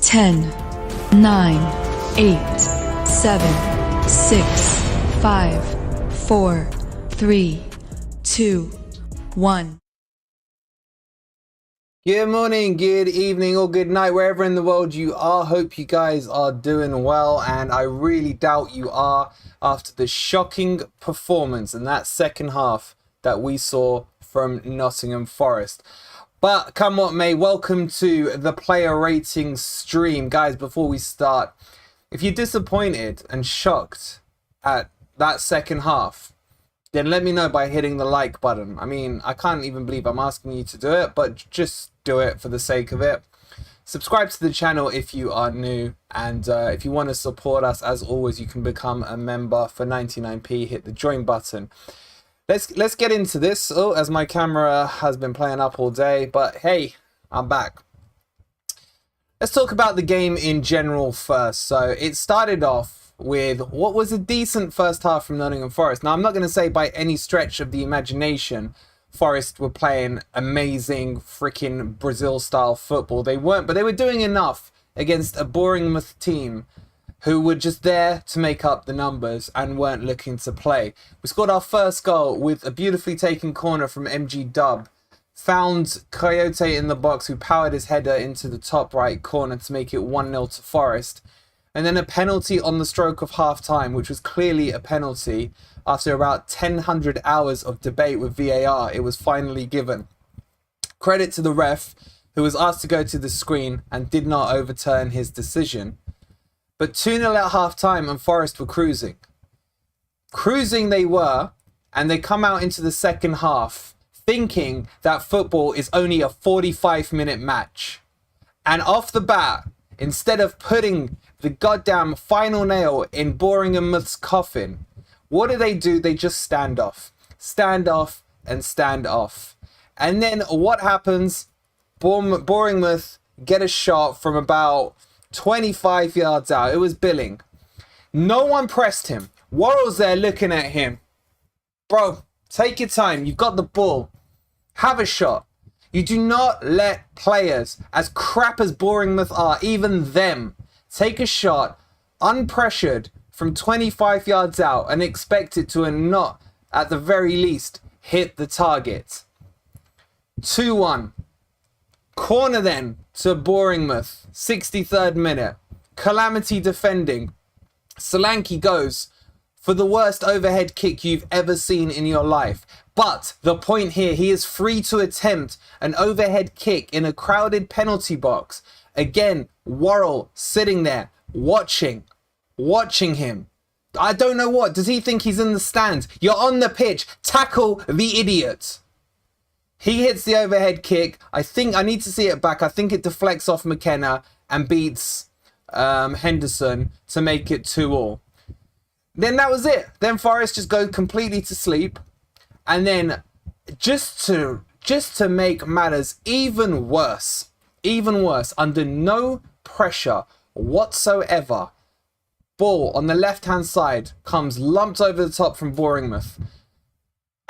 10, 9, 8, 7, 6, 5, 4, 3, 2, 1. Good morning, good evening, or good night, wherever in the world you are. Hope you guys are doing well, and I really doubt you are after the shocking performance in that second half that we saw from Nottingham Forest. But come what may, welcome to the player rating stream. Guys, before we start, if you're disappointed and shocked at that second half, then let me know by hitting the like button. I mean, I can't even believe I'm asking you to do it, but just do it for the sake of it. Subscribe to the channel if you are new, and if you want to support us, as always, you can become a member for 99p. Hit the join button. Let's get into this. Oh, as my camera has been playing up all day, but hey, I'm back. Let's talk about the game in general first. So it started off with what was a decent first half from Nottingham Forest. Now, I'm not going to say by any stretch of the imagination Forest were playing amazing freaking Brazil-style football. They weren't, but they were doing enough against a Bournemouth team who were just there to make up the numbers and weren't looking to play. We scored our first goal with a beautifully taken corner from MG Dub. Found Kouyate in the box, who powered his header into the top right corner to make it 1-0 to Forest. And then a penalty on the stroke of half-time, which was clearly a penalty. After about 1,000 hours of debate with VAR, it was finally given. Credit to the ref, who was asked to go to the screen and did not overturn his decision. But 2-0 at half-time and Forest were cruising. Cruising they were, and they come out into the second half thinking that football is only a 45-minute match. And off the bat, instead of putting the goddamn final nail in Bournemouth's coffin, what do? They just stand off. Stand off and stand off. And then what happens? Bournemouth get a shot from about 25 yards out. It was Billing. No one pressed him. Worrall's there looking at him. Bro, take your time. You've got the ball. Have a shot. You do not let players, as crap as Bournemouth are, even them, take a shot unpressured from 25 yards out and expect it to not, at the very least, hit the target. 2-1. Corner then to Bournemouth, 63rd minute. Calamity defending. Solanke goes for the worst overhead kick you've ever seen in your life. But the point here, he is free to attempt an overhead kick in a crowded penalty box. Again, Worrall sitting there, watching him. I don't know what. Does he think he's in the stands? You're on the pitch. Tackle the idiot. He hits the overhead kick. I think I need to see it back. I think it deflects off Mckenna and beats Henderson to make it 2-2. Then that was it. Then Forest just go completely to sleep. And then just to make matters even worse, under no pressure whatsoever, ball on the left-hand side comes lumped over the top from Bournemouth.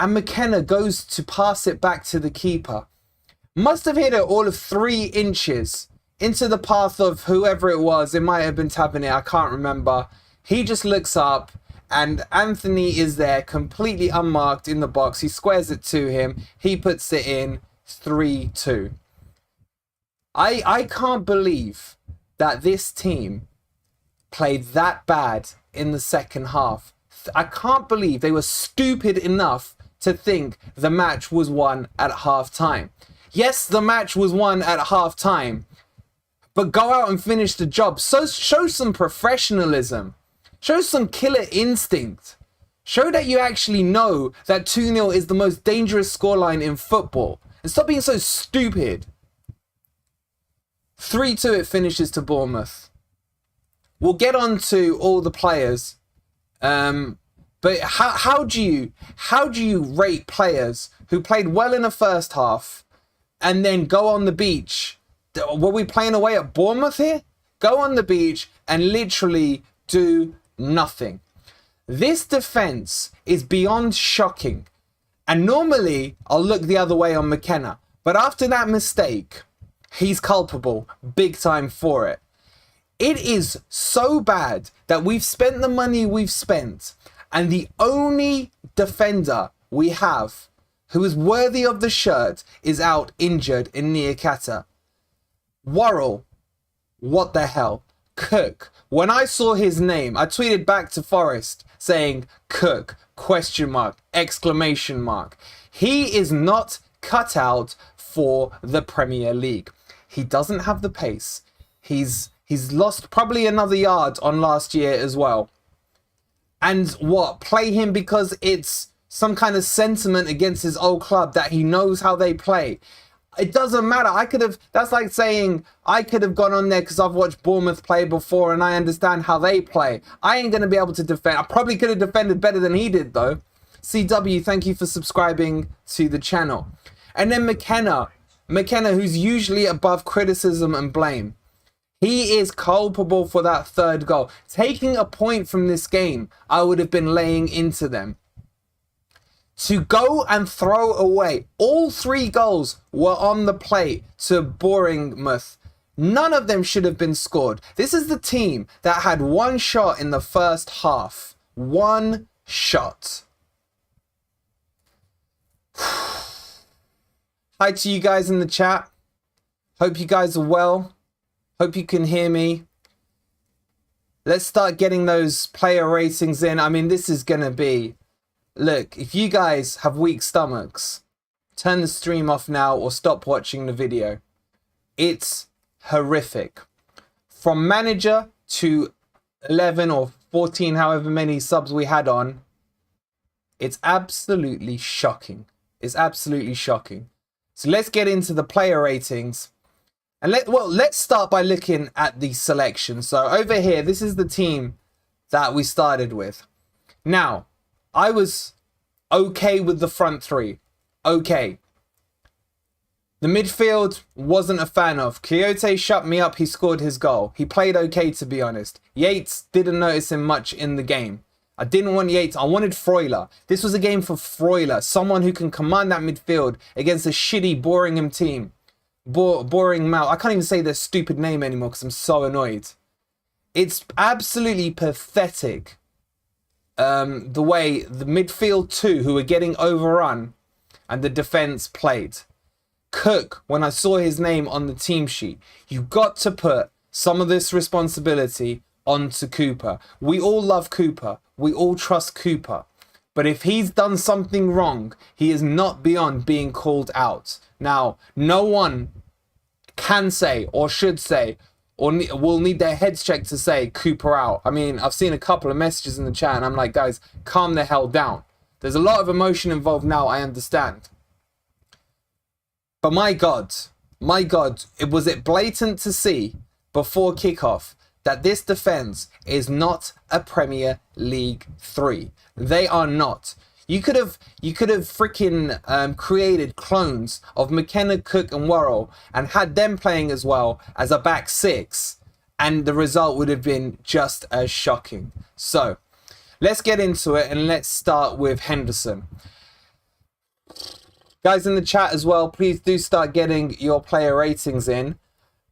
And Mckenna goes to pass it back to the keeper. Must have hit it all of 3 inches into the path of whoever it was. It might have been Tavernier, I can't remember. He just looks up and Anthony is there completely unmarked in the box. He squares it to him. He puts it in 3-2. I can't believe that this team played that bad in the second half. I can't believe they were stupid enough to think the match was won at half-time. Yes, the match was won at half-time, but go out and finish the job. So show some professionalism. Show some killer instinct. Show that you actually know that 2-0 is the most dangerous scoreline in football. And stop being so stupid. 3-2 it finishes to Bournemouth. We'll get on to all the players. But how do you rate players who played well in the first half and then go on the beach? Were we playing away at Bournemouth here? Go on the beach and literally do nothing. This defense is beyond shocking. And normally I'll look the other way on Mckenna. But after that mistake, he's culpable big time for it. It is so bad that we've spent the money we've spent, and the only defender we have who is worthy of the shirt is out injured in Mckenna. Worrall, what the hell? Cook. When I saw his name, I tweeted back to Forest saying Cook, question mark, exclamation mark. He is not cut out for the Premier League. He doesn't have the pace. He's lost probably another yard on last year as well. And what? Play him because it's some kind of sentiment against his old club that he knows how they play. It doesn't matter. That's like saying I could have gone on there because I've watched Bournemouth play before and I understand how they play. I ain't going to be able to defend. I probably could have defended better than he did though. CW, thank you for subscribing to the channel. And then Mckenna, who's usually above criticism and blame. He is culpable for that third goal. Taking a point from this game, I would have been laying into them. To go and throw away, all 3 goals were on the plate to Bournemouth. None of them should have been scored. This is the team that had 1 shot in the first half. 1 shot. Hi to you guys in the chat. Hope you guys are well. Hope you can hear me. Let's start getting those player ratings in. I mean, this is going to be... Look, if you guys have weak stomachs, turn the stream off now or stop watching the video. It's horrific. From manager to 11 or 14, however many subs we had on, it's absolutely shocking. It's absolutely shocking. So let's get into the player ratings. And let's start by looking at the selection. So over here, this is the team that we started with. Now, I was okay with the front 3. Okay. The midfield wasn't a fan of. Kouyate shut me up. He scored his goal. He played okay, to be honest. Yates, didn't notice him much in the game. I didn't want Yates. I wanted Freuler. This was a game for Freuler. Someone who can command that midfield against a shitty Bournemouth team. Bournemouth. I can't even say their stupid name anymore because I'm so annoyed. It's absolutely pathetic. The way the midfield 2 who were getting overrun and the defense played. Cook, when I saw his name on the team sheet, you got to put some of this responsibility onto Cooper. We all love Cooper. We all trust Cooper. But if he's done something wrong, he is not beyond being called out. Now, no one can say or should say or will need their heads checked to say Cooper out. I mean, I've seen a couple of messages in the chat and I'm like, guys, calm the hell down. There's a lot of emotion involved now, I understand. But my God, was it blatant to see before kickoff that this defense is not a Premier League 3. They are not. You could have freaking created clones of Mckenna, Cook and Worrall and had them playing as well as a back 6 and the result would have been just as shocking. So let's get into it and let's start with Henderson. Guys in the chat as well, please do start getting your player ratings in.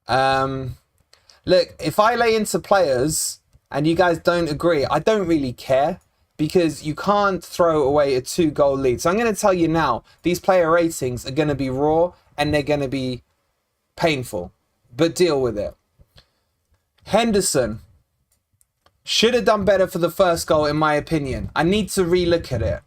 Look, if I lay into players and you guys don't agree, I don't really care. Because you can't throw away a 2-goal lead. So I'm going to tell you now, these player ratings are going to be raw and they're going to be painful. But deal with it. Henderson should have done better for the first goal, in my opinion. I need to relook at it.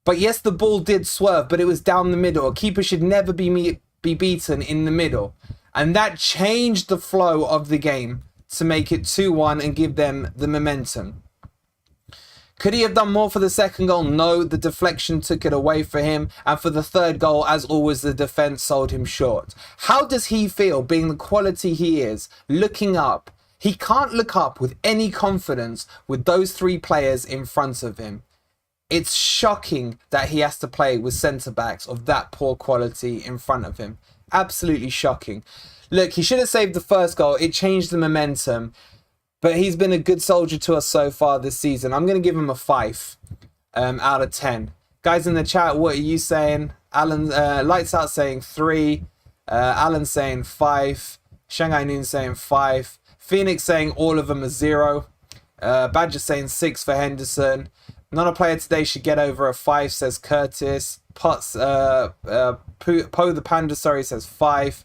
But yes, the ball did swerve, but it was down the middle. A keeper should never be beaten in the middle. And that changed the flow of the game to make it 2-1 and give them the momentum. Could he have done more for the second goal? No, the deflection took it away for him. And for the third goal, as always, the defence sold him short. How does he feel, being the quality he is, looking up? He can't look up with any confidence with those 3 players in front of him. It's shocking that he has to play with centre-backs of that poor quality in front of him. Absolutely shocking. Look, he should have saved the first goal. It changed the momentum. But he's been a good soldier to us so far this season. I'm going to give him a 5 out of 10. Guys in the chat, what are you saying? Alan, Lights Out saying 3. Alan saying 5. Shanghai Noon saying 5. Phoenix saying all of them are 0. Badger saying 6 for Henderson. Not a player today should get over a 5, says Curtis. Potts, Poe the Panda, sorry, says 5.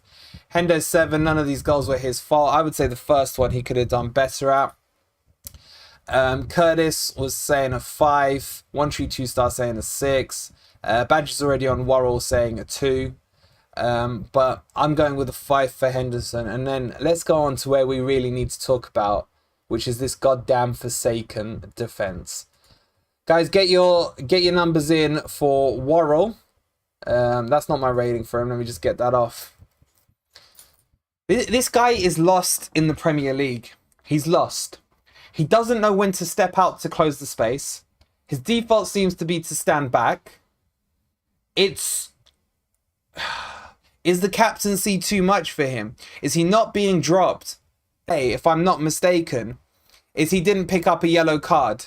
Hendo 7. None of these goals were his fault. I would say the first one he could have done better at. Curtis was saying a 5. 132 Star saying a 6. Badger's already on Worrall saying a 2. But I'm going with a 5 for Henderson. And then let's go on to where we really need to talk about, which is this goddamn forsaken defense. Guys, get your numbers in for Worrall. That's not my rating for him. Let me just get that off. This guy is lost in the Premier League. He's lost. He doesn't know when to step out to close the space. His default seems to be to stand back. Is the captaincy too much for him? Is he not being dropped? Hey, if I'm not mistaken, is he didn't pick up a yellow card,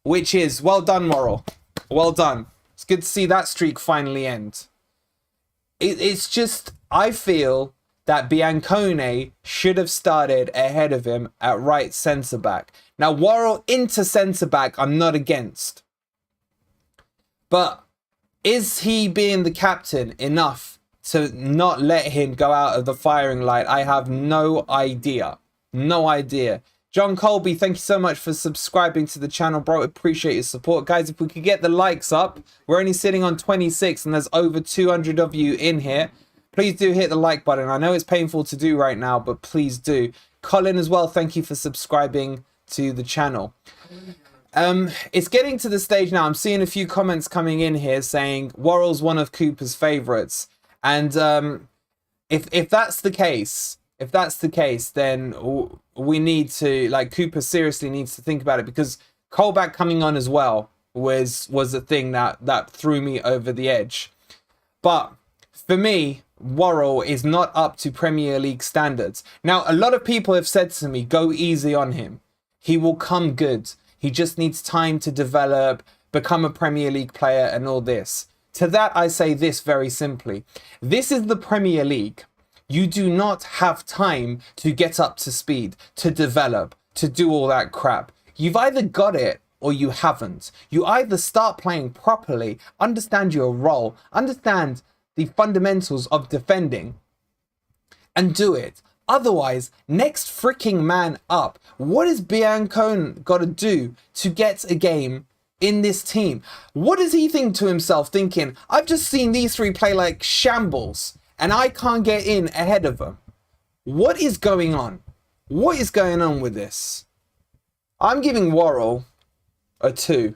which is well done, Worrall. Well done. It's good to see that streak finally end. It's just, I feel that Biancone should have started ahead of him at right centre back. Now, Worrall into centre back, I'm not against. But is he being the captain enough to not let him go out of the firing line? I have no idea. No idea. John Colby, thank you so much for subscribing to the channel, bro. Appreciate your support. Guys, if we could get the likes up, we're only sitting on 26 and there's over 200 of you in here. Please do hit the like button. I know it's painful to do right now, but please do. Colin as well, thank you for subscribing to the channel. It's getting to the stage now. I'm seeing a few comments coming in here saying Worrall's one of Cooper's favourites. And if that's the case, then we need to, like, Cooper seriously needs to think about it, because Colback coming on as well was a thing that threw me over the edge. But for me, Worrall is not up to Premier League standards. Now, a lot of people have said to me, go easy on him. He will come good. He just needs time to develop, become a Premier League player and all this. To that, I say this very simply. This is the Premier League. You do not have time to get up to speed, to develop, to do all that crap. You've either got it or you haven't. You either start playing properly, understand your role, understand the fundamentals of defending, and do it. Otherwise, next freaking man up. What has Biancone got to do to get a game in this team? What does he think to himself, thinking, I've just seen these three play like shambles and I can't get in ahead of them? What is going on? What is going on with this? I'm giving Worrall a 2.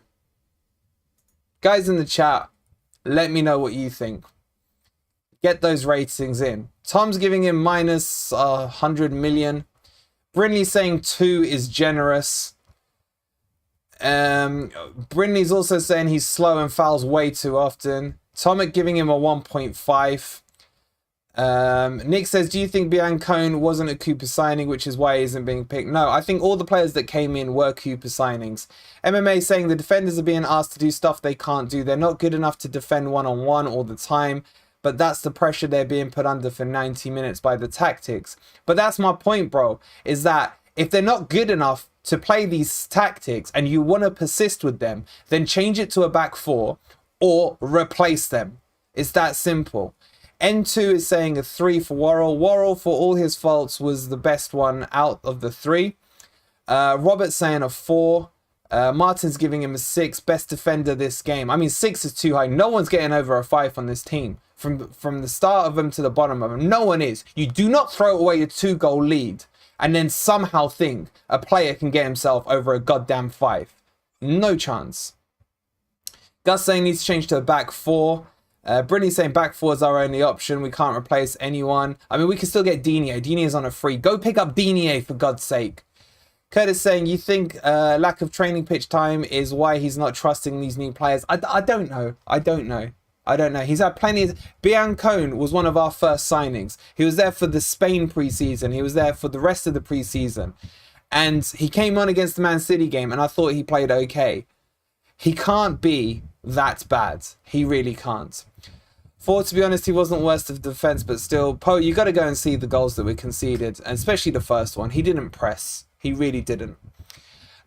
Guys in the chat, let me know what you think. Get those ratings in. Tom's giving him minus 100 million. Brindley's saying 2 is generous. Brindley's also saying he's slow and fouls way too often. Tomic giving him a 1.5. Nick says, do you think Biancone wasn't a Cooper signing, which is why he isn't being picked? No, I think all the players that came in were Cooper signings. MMA saying the defenders are being asked to do stuff they can't do. They're not good enough to defend one-on-one all the time. But that's the pressure they're being put under for 90 minutes by the tactics. But that's my point, bro, is that if they're not good enough to play these tactics and you want to persist with them, then change it to a back 4 or replace them. It's that simple. N2 is saying a 3 for Worrall. Worrall, for all his faults, was the best one out of the 3. Robert's saying a 4. Martin's giving him a 6. Best defender this game. I mean, 6 is too high. No one's getting over a 5 on this team. From the start of them to the bottom of them, no one is. You do not throw away a 2-goal lead and then somehow think a player can get himself over a goddamn 5. No chance. Gus saying needs to change to a back 4. Brittany saying back 4 is our only option. We can't replace anyone. I mean, we can still get Digne. Digne is on a free. Go pick up Digne, for God's sake. Curtis saying, you think lack of training pitch time is why he's not trusting these new players? I don't know. I don't know. He's had plenty of... Biancone was one of our first signings. He was there for the Spain preseason. He was there for the rest of the preseason. And he came on against the Man City game and I thought he played okay. He can't be that bad. He really can't. Four, to be honest, he wasn't worst of defence, but still, Poe, you got to go and see the goals that we conceded, and especially the first one. He didn't press. He really didn't.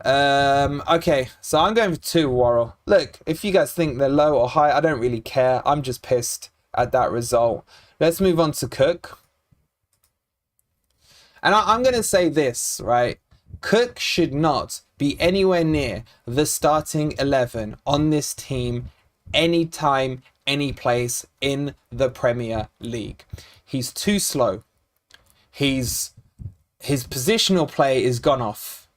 Okay, so I'm going for 2, Worrall. Look, if you guys think they're low or high, I don't really care. I'm just pissed at that result. Let's move on to Cook. And I'm going to say this, right? Cook should not be anywhere near the starting 11 on this team anytime, any place in the Premier League. He's too slow. His positional play is gone off.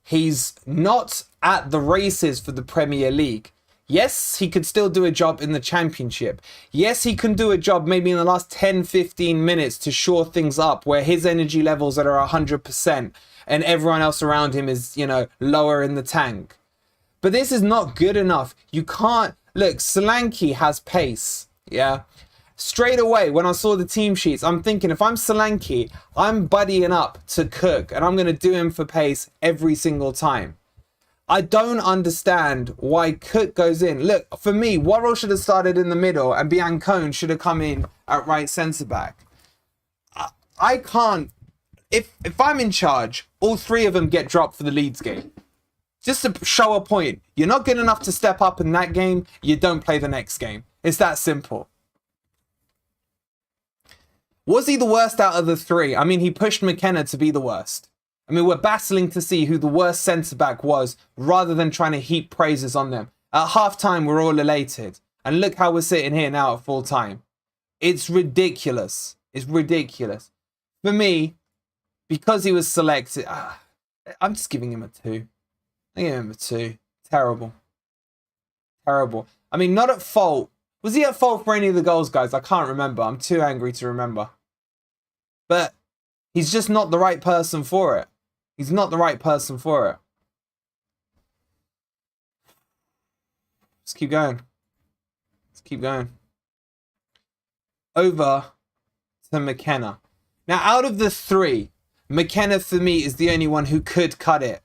He's not at the races for the Premier League. Yes, he could still do a job in the Championship. Yes, he can do a job maybe in the last 10-15 minutes to shore things up where his energy levels are 100% and everyone else around him is, you know, lower in the tank. But this is not good enough. You can't... Look, Solanke has pace, yeah? Straight away, when I saw the team sheets, I'm thinking, if I'm Solanke, I'm buddying up to Cook and I'm going to do him for pace every single time. I don't understand why Cook goes in. Look, for me, Worrall should have started in the middle and Biancone should have come in at right centre-back. I can't... If I'm in charge, all 3 of them get dropped for the Leeds game. Just to show a point. You're not good enough to step up in that game, you don't play the next game. It's that simple. Was he the worst out of the 3? I mean, he pushed Mckenna to be the worst. I mean, we're battling to see who the worst centre-back was rather than trying to heap praises on them. At half-time, we're all elated. And look how we're sitting here now at full-time. It's ridiculous. It's ridiculous. For me, because he was selected, I'm just giving him a 2. I give him a 2. Terrible. Terrible. I mean, not at fault. Was he at fault for any of the goals, guys? I can't remember. I'm too angry to remember. But he's just not the right person for it. He's not the right person for it. Let's keep going. Let's keep going. Over to Mckenna. Now, out of the 3, Mckenna for me is the only one who could cut it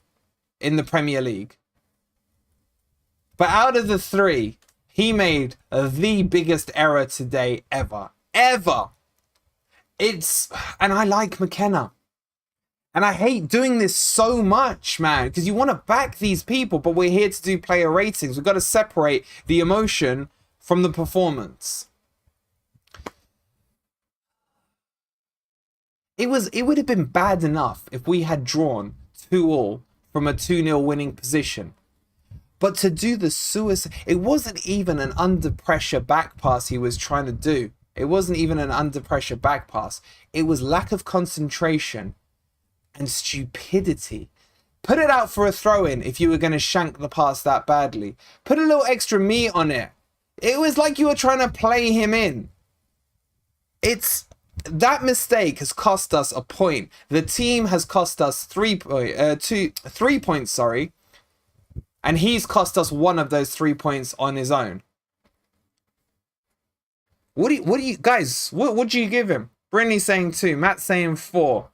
in the Premier League. But out of the 3, he made the biggest error today ever. Ever! And I like Mckenna. And I hate doing this so much, man, because you want to back these people, but we're here to do player ratings. We've got to separate the emotion from the performance. It would have been bad enough if we had drawn 2-2 from a 2-0 winning position. But to do the suicide, it wasn't even an under pressure back pass he was trying to do. It wasn't even an under pressure back pass. It was lack of concentration and stupidity. Put it out for a throw-in if you were going to shank the pass that badly. Put a little extra meat on it. It was like you were trying to play him in. That mistake has cost us a point. The team has cost us 3 points, sorry. And he's cost us 1 of those 3 points on his own. What do you guys, what do you give him? Brynley's saying 2, Matt's saying 4.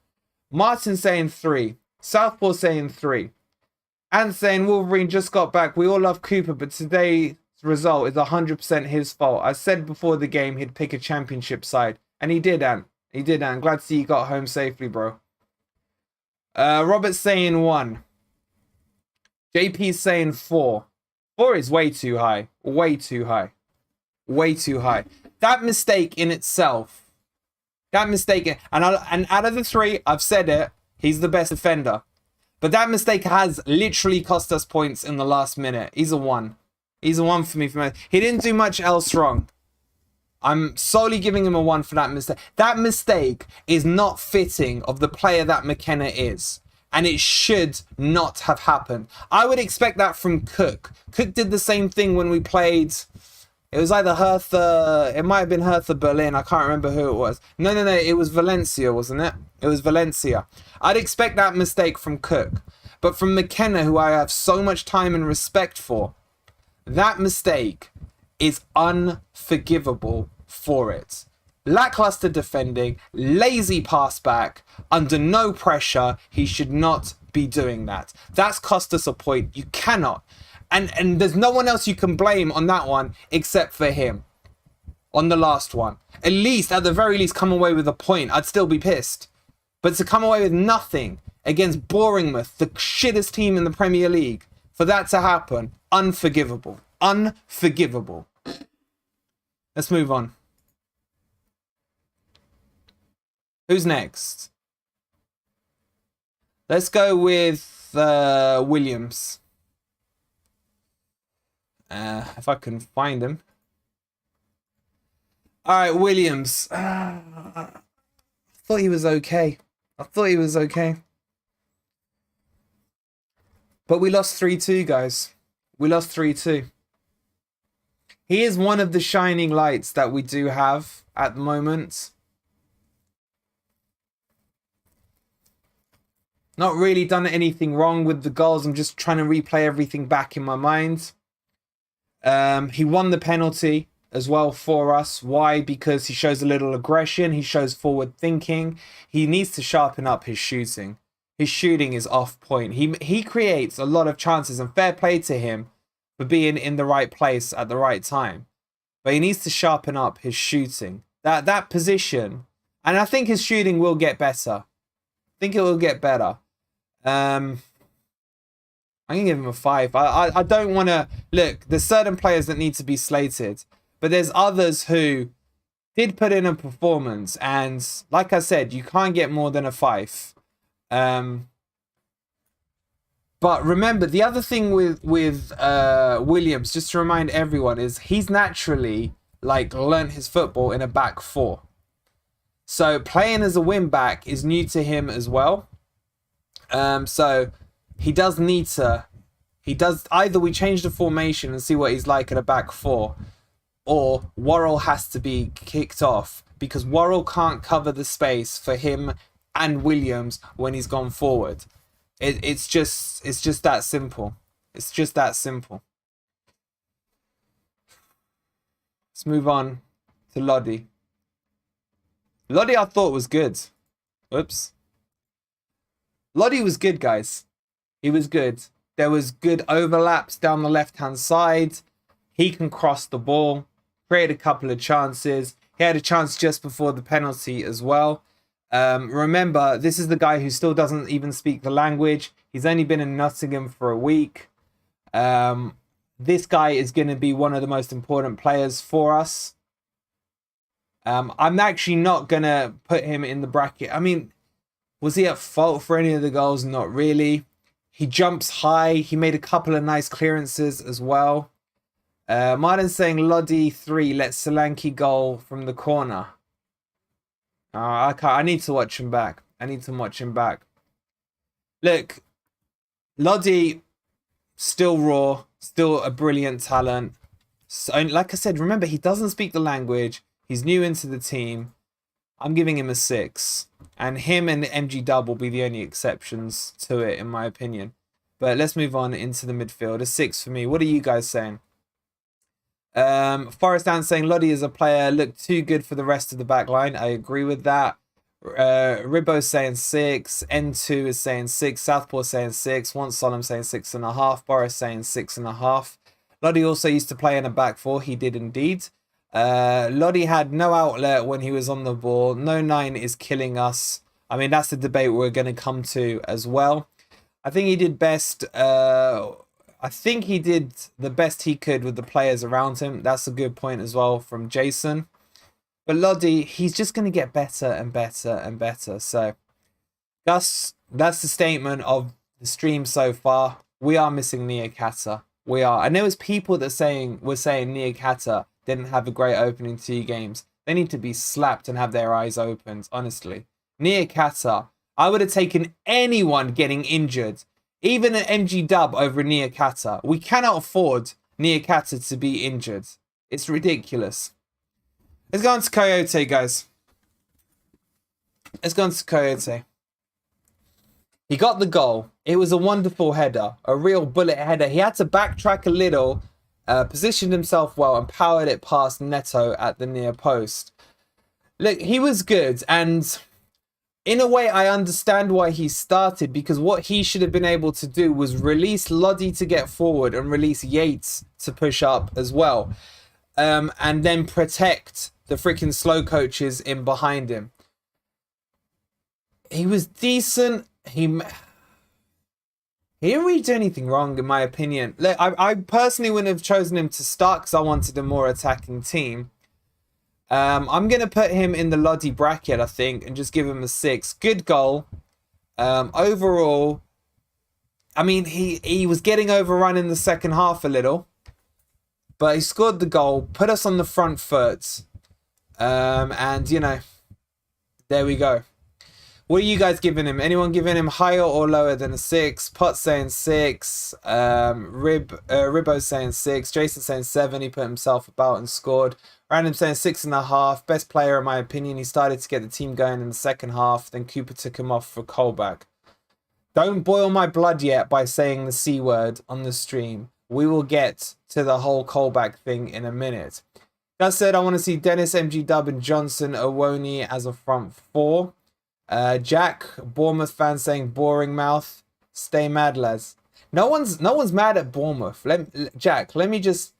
Martin's saying 3. Southpaw saying 3. And saying Wolverine just got back. We all love Cooper, but today's result is 100% his fault. I said before the game he'd pick a championship side. And he did, Ant. He did, Ant. Glad to see you got home safely, bro. Robert's saying 1. JP's saying 4. 4 is way too high. Way too high. Way too high. That mistake in itself. That mistake. And out of the 3, I've said it. He's the best defender. But that mistake has literally cost us points in the last minute. He's a 1. He's a 1 for me. He didn't do much else wrong. I'm solely giving him a 1 for that mistake. That mistake is not fitting of the player that Mckenna is. And it should not have happened. I would expect that from Cook. Cook did the same thing when we played... It was either Hertha... It might have been Hertha Berlin. I can't remember who it was. No. It was Valencia, wasn't it? It was Valencia. I'd expect that mistake from Cook. But from Mckenna, who I have so much time and respect for, that mistake is unforgivable for it. Lackluster defending, lazy pass back, under no pressure. He should not be doing that. That's cost us a point. You cannot. And there's no one else you can blame on that one except for him. on the last one. At least, at the very least, come away with a point. I'd still be pissed. But to come away with nothing against Bournemouth, the shittest team in the Premier League, for that to happen, unforgivable. Unforgivable. Let's move on. Who's next? Let's go with Williams. If I can find him. All right, Williams. I thought he was okay. But we lost 3-2, guys. We lost 3-2. He is one of the shining lights that we do have at the moment. Not really done anything wrong with the goals. I'm just trying to replay everything back in my mind. He won the penalty as well for us. Why? Because he shows a little aggression. He shows forward thinking. He needs to sharpen up his shooting. His shooting is off point. He creates a lot of chances, and fair play to him for being in the right place at the right time. But he needs to sharpen up his shooting. That position, and I think his shooting will get better. I think it will get better. I'm going to give him a 5. I don't want to... Look, there's certain players that need to be slated. But there's others who did put in a performance. And like I said, you can't get more than a 5. But remember, the other thing with Williams, just to remind everyone, is he's naturally learnt his football in a back 4. So playing as a wing back is new to him as well. So he does need to... Either we change the formation and see what he's like at a back 4, or Worrall has to be kicked off, because Worrall can't cover the space for him and Williams when he's gone forward. It's just that simple. It's just that simple. Let's move on to Lodi. Lodi I thought was good. Whoops. Lodi was good, guys. He was good. There was good overlaps down the left-hand side. He can cross the ball. Create a couple of chances. He had a chance just before the penalty as well. Remember, this is the guy who still doesn't even speak the language. He's only been in Nottingham for a week. This guy is going to be one of the most important players for us. I'm actually not going to put him in the bracket. I mean, was he at fault for any of the goals? Not really. He jumps high. He made a couple of nice clearances as well. Martin's saying Lodi 3, let Solanke goal from the corner. I need to watch him back. Look, Lodi, still raw, still a brilliant talent. So, like I said, remember, he doesn't speak the language. He's new into the team. I'm giving him a 6. And him and MG Dub will be the only exceptions to it, in my opinion. But let's move on into the midfield. A 6 for me. What are you guys saying? Forest Ann saying Lodi as a player looked too good for the rest of the back line. I agree with that. Ribbo saying 6. N2 is saying 6. Southpaw saying 6. Once Solemn saying 6.5. Boris saying 6.5. Lodi also used to play in a back 4. He did indeed. Lodi had no outlet when he was on the ball. No 9 is killing us. I mean, that's the debate we're going to come to as well. I think he did best. I think he did the best he could with the players around him. That's a good point as well from Jason. But Lodi, he's just going to get better and better and better. So that's the statement of the stream so far. We are missing Mckenna. We are. And there was people that were saying Mckenna didn't have a great opening 2 games. They need to be slapped and have their eyes opened, honestly. Mckenna, I would have taken anyone getting injured, even an MG Dub over Mckenna. We cannot afford Mckenna to be injured. It's ridiculous. Let's go on to Kouyate, guys. Let's go on to Kouyate. He got the goal. It was a wonderful header, a real bullet header. He had to backtrack a little, positioned himself well, and powered it past Neto at the near post. Look, he was good, and in a way, I understand why he started, because what he should have been able to do was release Lodi to get forward and release Yates to push up as well. and then protect the freaking slow coaches in behind him. He was decent. He didn't really do anything wrong, in my opinion. I personally wouldn't have chosen him to start because I wanted a more attacking team. I'm going to put him in the Lodi bracket, I think, and just give him a 6. Good goal. Overall, I mean, he was getting overrun in the second half a little, but he scored the goal, put us on the front foot, and, you know, there we go. What are you guys giving him? Anyone giving him higher or lower than a 6? Pot saying 6. Ribbo saying 6. Jason saying 7. He put himself about and scored. Random saying 6.5. Best player in my opinion. He started to get the team going in the second half. Then Cooper took him off for Colback. Don't boil my blood yet by saying the C word on the stream. We will get to the whole Colback thing in a minute. That said, I want to see Dennis, MG Dub and Johnson, Owonyi as a front 4. Jack, Bournemouth fan saying boring mouth. Stay mad, lads. No one's mad at Bournemouth. Jack, let me just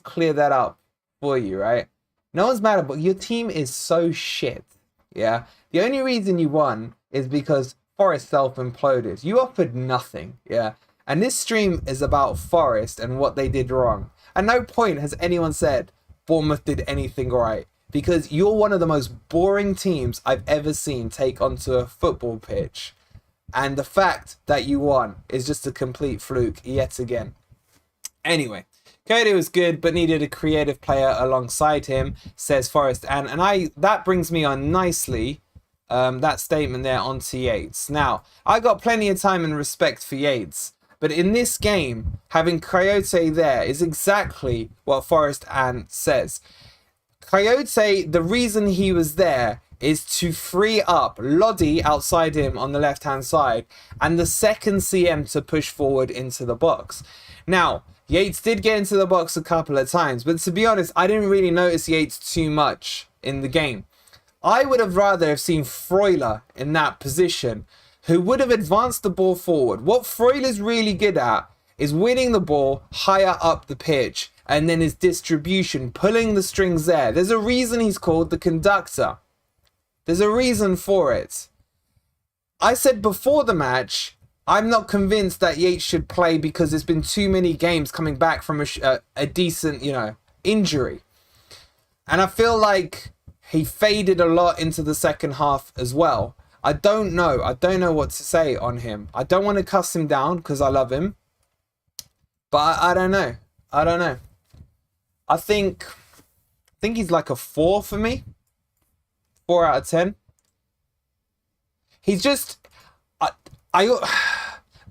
clear that up for you, right? No one's mad at, but your team is so shit. Yeah. The only reason you won is because Forest self-imploded. You offered nothing. Yeah. And this stream is about Forest and what they did wrong. At no point has anyone said Bournemouth did anything right. Because you're one of the most boring teams I've ever seen take onto a football pitch. And the fact that you won is just a complete fluke yet again. Anyway, Kouyate was good, but needed a creative player alongside him, says Forrest. And that brings me on nicely, that statement there, onto Yates. Now, I got plenty of time and respect for Yates. But in this game, having Kouyate there is exactly what Forrest Ant says. Kouyate, the reason he was there is to free up Lodi outside him on the left-hand side and the second CM to push forward into the box. Now, Yates did get into the box a couple of times, but to be honest, I didn't really notice Yates too much in the game. I would have rather have seen Freuler in that position, who would have advanced the ball forward. What Freuler's really good at is winning the ball higher up the pitch, and then his distribution, pulling the strings there. There's a reason he's called the conductor. There's a reason for it. I said before the match, I'm not convinced that Yates should play because there's been too many games coming back from a decent, you know, injury. And I feel like he faded a lot into the second half as well. I don't know. I don't know what to say on him. I don't want to cuss him down because I love him. But I don't know. I don't know. I think he's like a 4 for me. 4 out of 10. He's just...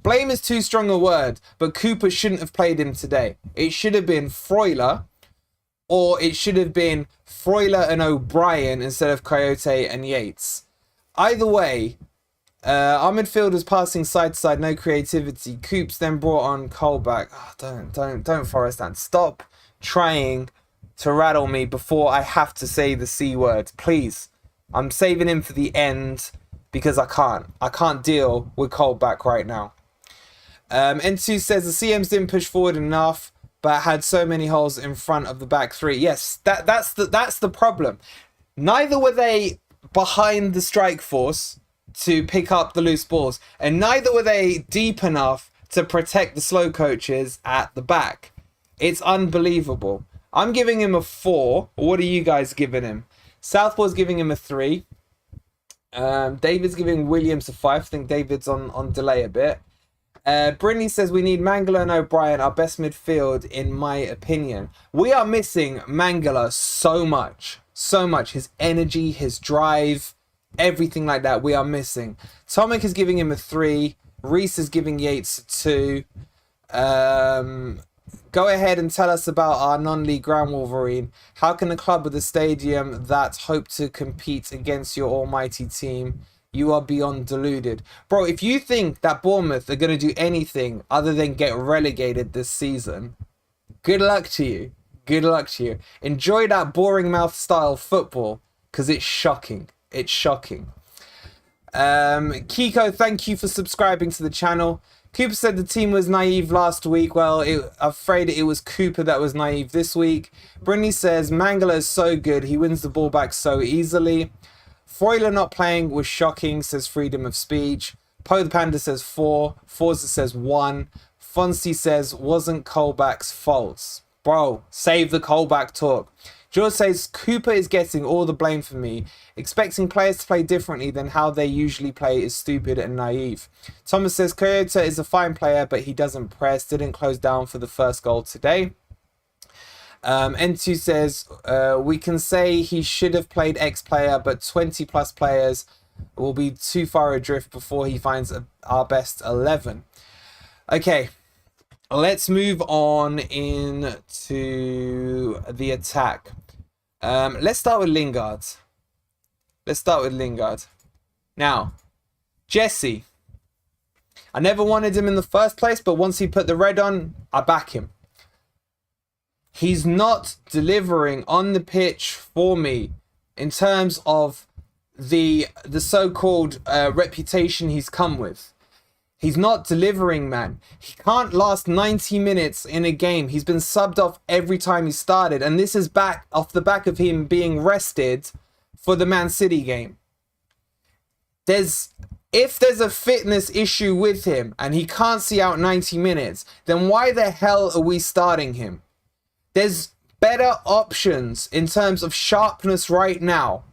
blame is too strong a word, but Cooper shouldn't have played him today. It should have been Freuler, or it should have been Freuler and O'Brien instead of Kouyate and Yates. Either way, our midfielders passing side to side, no creativity. Coops then brought on Colback. Oh, don't Forrest Ant. Stop trying to rattle me before I have to say the C word, please. I'm saving him for the end because I can't deal with Colback right now. N2 says the CMs didn't push forward enough but had so many holes in front of the back three. Yes, that's the problem. Neither were they behind the strike force to pick up the loose balls, and neither were they deep enough to protect the slow coaches at the back. It's unbelievable. I'm giving him a 4. What are you guys giving him? Southpaw's giving him a 3. David's giving Williams a 5. I think David's on delay a bit. Brindley says we need Mangala and O'Brien, our best midfield, in my opinion. We are missing Mangala so much. So much. His energy, his drive, everything like that we are missing. Tomic is giving him a 3. Reese is giving Yates a 2. Go ahead and tell us about our non-league ground Wolverine. How can a club with a stadium that hope to compete against your almighty team? You are beyond deluded. Bro, if you think that Bournemouth are going to do anything other than get relegated this season, good luck to you. Good luck to you. Enjoy that boring mouth style football because it's shocking. It's shocking. Kiko, thank you for subscribing to the channel. Cooper said the team was naive last week. Well, I'm afraid it was Cooper that was naive this week. Brindley says Mangala is so good. He wins the ball back so easily. Freuler not playing was shocking, says Freedom of Speech. Poe the Panda says 4. Forza says 1. Fonzie says wasn't Colback's fault. Bro, save the Colback talk. George says Cooper is getting all the blame for me. Expecting players to play differently than how they usually play is stupid and naive. Thomas says Kouyate is a fine player, but he doesn't press. Didn't close down for the first goal today. N2 says we can say he should have played X player, but 20 plus players will be too far adrift before he finds our best 11. Okay. Let's move on into the attack. Let's start with Lingard. Now, Jesse. I never wanted him in the first place, but once he put the red on, I back him. He's not delivering on the pitch for me in terms of the so-called reputation he's come with. He's not delivering, man. He can't last 90 minutes in a game. He's been subbed off every time he started. And this is back off the back of him being rested for the Man City game. If there's a fitness issue with him and he can't see out 90 minutes, then why the hell are we starting him? There's better options in terms of sharpness right now.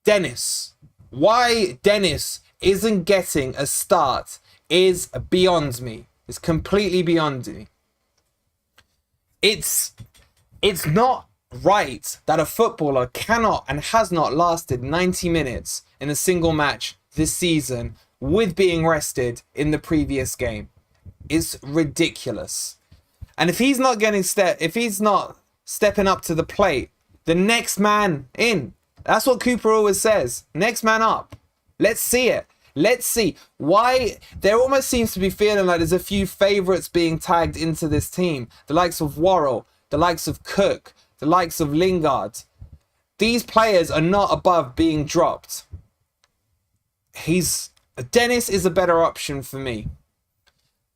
Dennis. Why Dennis isn't getting a start is beyond me. It's completely beyond me. It's not right that a footballer cannot and has not lasted 90 minutes in a single match this season with being rested in the previous game. It's ridiculous. And if he's not stepping up to the plate, the next man in. That's what Cooper always says. Next man up. Let's see it. Let's see why there almost seems to be feeling like there's a few favourites being tagged into this team. The likes of Worrall, the likes of Cook, the likes of Lingard. These players are not above being dropped. Dennis is a better option for me.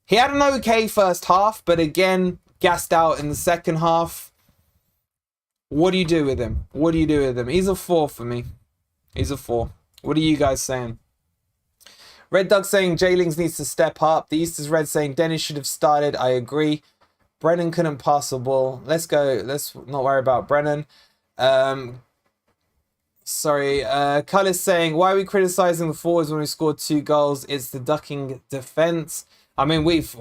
He had an okay first half, but again, gassed out in the second half. What do you do with him? He's a 4 for me. He's a 4. What are you guys saying? Red Dog saying J-Lings needs to step up. The East is Red saying Dennis should have started. I agree. Brennan couldn't pass the ball. Let's go. Let's not worry about Brennan. Sorry. Cull is saying, why are we criticising the forwards when we scored 2 goals? It's the ducking defence. I mean, we've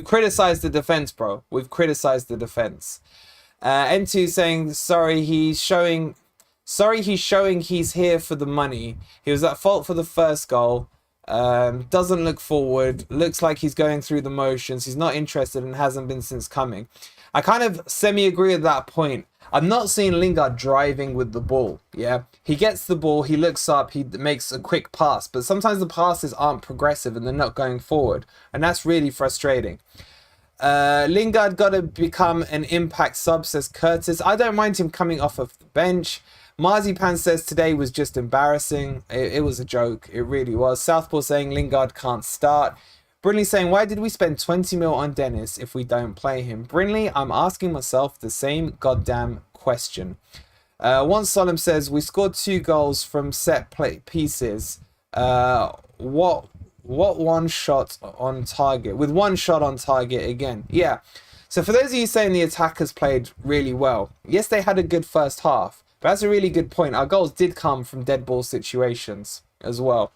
criticised the defence, bro. We've criticised the defence. N2 saying, sorry he's showing he's here for the money. He was at fault for the first goal. Doesn't look forward. Looks like he's going through the motions. He's not interested and hasn't been since coming. I kind of semi-agree at that point. I'm not seeing Lingard driving with the ball. Yeah, he gets the ball, he looks up, he makes a quick pass. But sometimes the passes aren't progressive and they're not going forward. And that's really frustrating. Lingard got to become an impact sub, says Curtis. I don't mind him coming off of the bench. Marzipan says today was just embarrassing. It was a joke. It really was. Southpaw saying Lingard can't start. Brinley saying, why did we spend 20 mil on Dennis if we don't play him? Brinley, I'm asking myself the same goddamn question. Once Solemn says, we scored 2 goals from set play pieces. What one shot on target? With 1 shot on target again. Yeah. So for those of you saying the attackers played really well, yes, they had a good first half. But that's a really good point. Our goals did come from dead ball situations as well.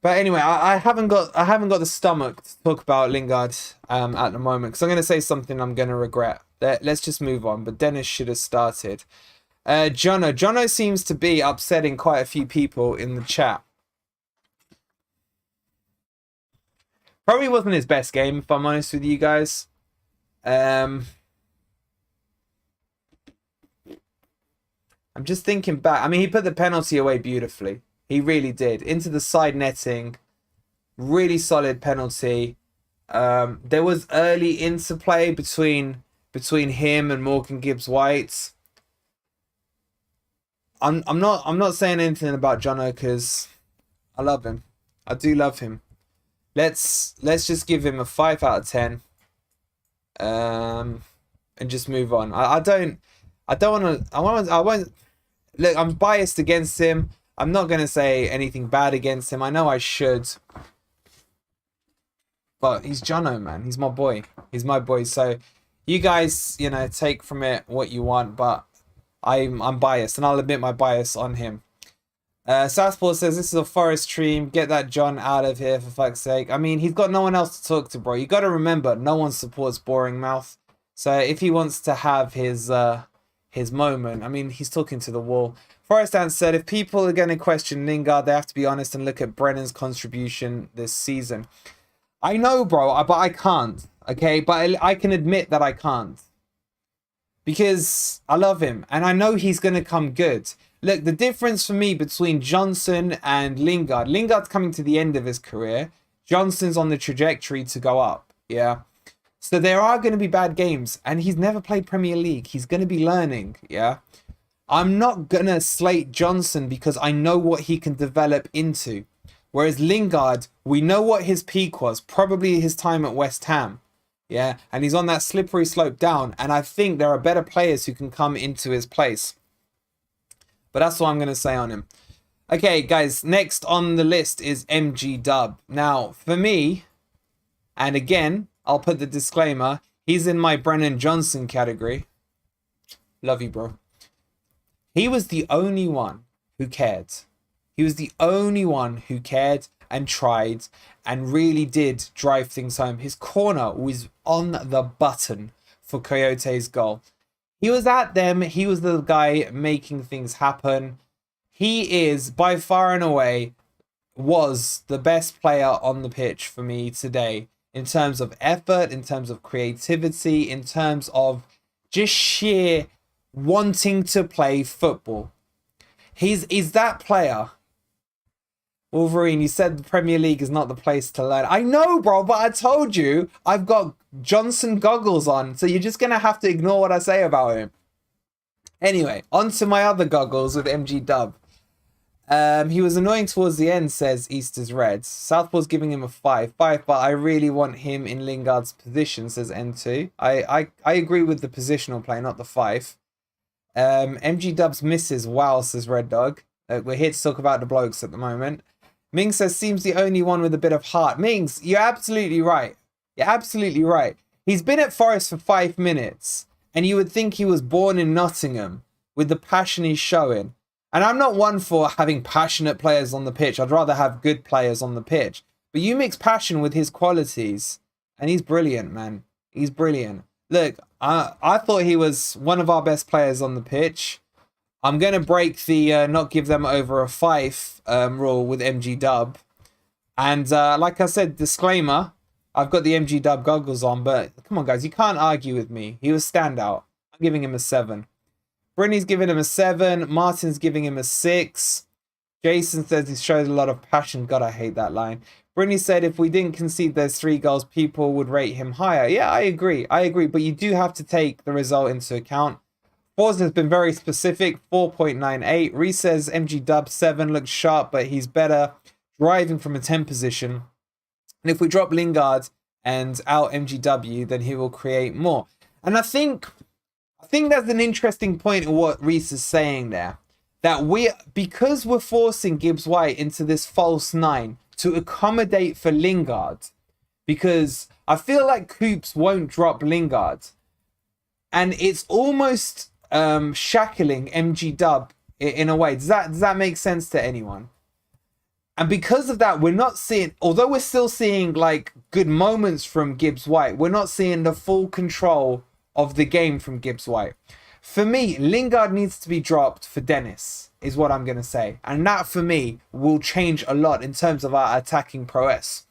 But anyway, I haven't got the stomach to talk about Lingard at the moment because I'm going to say something I'm going to regret. Let's just move on. But Dennis should have started. Jono seems to be upsetting quite a few people in the chat. Probably wasn't his best game, if I'm honest with you guys. I'm just thinking back. I mean, he put the penalty away beautifully. He really did. Into the side netting. Really solid penalty. There was early interplay between him and Morgan Gibbs-White. I'm not saying anything about Jono because I love him. I do love him. let's just give him a 5 out of 10. And just move on. I won't look, I'm biased against him. I'm not going to say anything bad against him. I know I should. But he's Jono, man. He's my boy. He's my boy. So you guys, you know, take from it what you want, but I'm biased, and I'll admit my bias on him. Southpaw says, this is a Forest stream. Get that John out of here, for fuck's sake. I mean, he's got no one else to talk to, bro. You got to remember, no one supports Boring Mouth. So if he wants to have his moment, I mean, he's talking to the wall. Forest Ant said, if people are going to question Lingard, they have to be honest and look at Brennan's contribution this season. I know, bro, but I can't. Okay, but I can admit that I can't. Because I love him, and I know he's going to come good. Look, the difference for me between Johnson and Lingard. Lingard's coming to the end of his career. Johnson's on the trajectory to go up. Yeah. So there are going to be bad games, and he's never played Premier League. He's going to be learning. Yeah. I'm not going to slate Johnson because I know what he can develop into. Whereas Lingard, we know what his peak was. Probably his time at West Ham. Yeah. And he's on that slippery slope down. And I think there are better players who can come into his place. But that's what I'm going to say on him. Okay, guys, next on the list is MG Dub. Now, for me, and again, I'll put the disclaimer, he's in my Brennan Johnson category. Love you, bro. He was the only one who cared. He was the only one who cared and tried and really did drive things home. His corner was on the button for Koyate's goal. He was at them. He was the guy making things happen. He is, by far and away, was the best player on the pitch for me today in terms of effort, in terms of creativity, in terms of just sheer wanting to play football. He's that player. Wolverine, you said the Premier League is not the place to learn. I know, bro, but I told you I've got Johnson goggles on, so you're just going to have to ignore what I say about him. Anyway, on to my other goggles with MG Dub. He was annoying towards the end, says Easter's Reds. Southpaw's giving him a 5, but I really want him in Lingard's position, says N2. I agree with the positional play, not the 5. MG Dub's misses, wow, says Red Dog. We're here to talk about the blokes at the moment. Ming says, seems the only one with a bit of heart. Mings, you're absolutely right. You're absolutely right. He's been at Forest for 5 minutes, and you would think he was born in Nottingham with the passion he's showing. And I'm not one for having passionate players on the pitch. I'd rather have good players on the pitch. But you mix passion with his qualities, and he's brilliant, man. He's brilliant. Look, I thought he was one of our best players on the pitch. I'm going to break the not give them over a 5 rule with MG Dub. And like I said, disclaimer, I've got the MG Dub goggles on, but come on, guys, you can't argue with me. He was standout. I'm giving him a 7. Brynny's giving him a 7. Martin's giving him a 6. Jason says he showed a lot of passion. God, I hate that line. Brynny said if we didn't concede those 3 goals, people would rate him higher. Yeah, I agree. But you do have to take the result into account. Forza has been very specific, 4.98. Reese says MG Dub 7 looks sharp, but he's better driving from a 10 position. And if we drop Lingard and out MGW, then he will create more. And I think that's an interesting point in what Reese is saying there. That because we're forcing Gibbs White into this false 9 to accommodate for Lingard, because I feel like Coops won't drop Lingard. And it's almost shackling MG Dub in a way. Does that make sense to anyone? And because of that, we're not seeing, although we're still seeing like good moments from Gibbs White, we're not seeing the full control of the game from Gibbs White. For me, Lingard needs to be dropped for Dennis, is what I'm going to say. And that, for me, will change a lot in terms of our attacking prowess.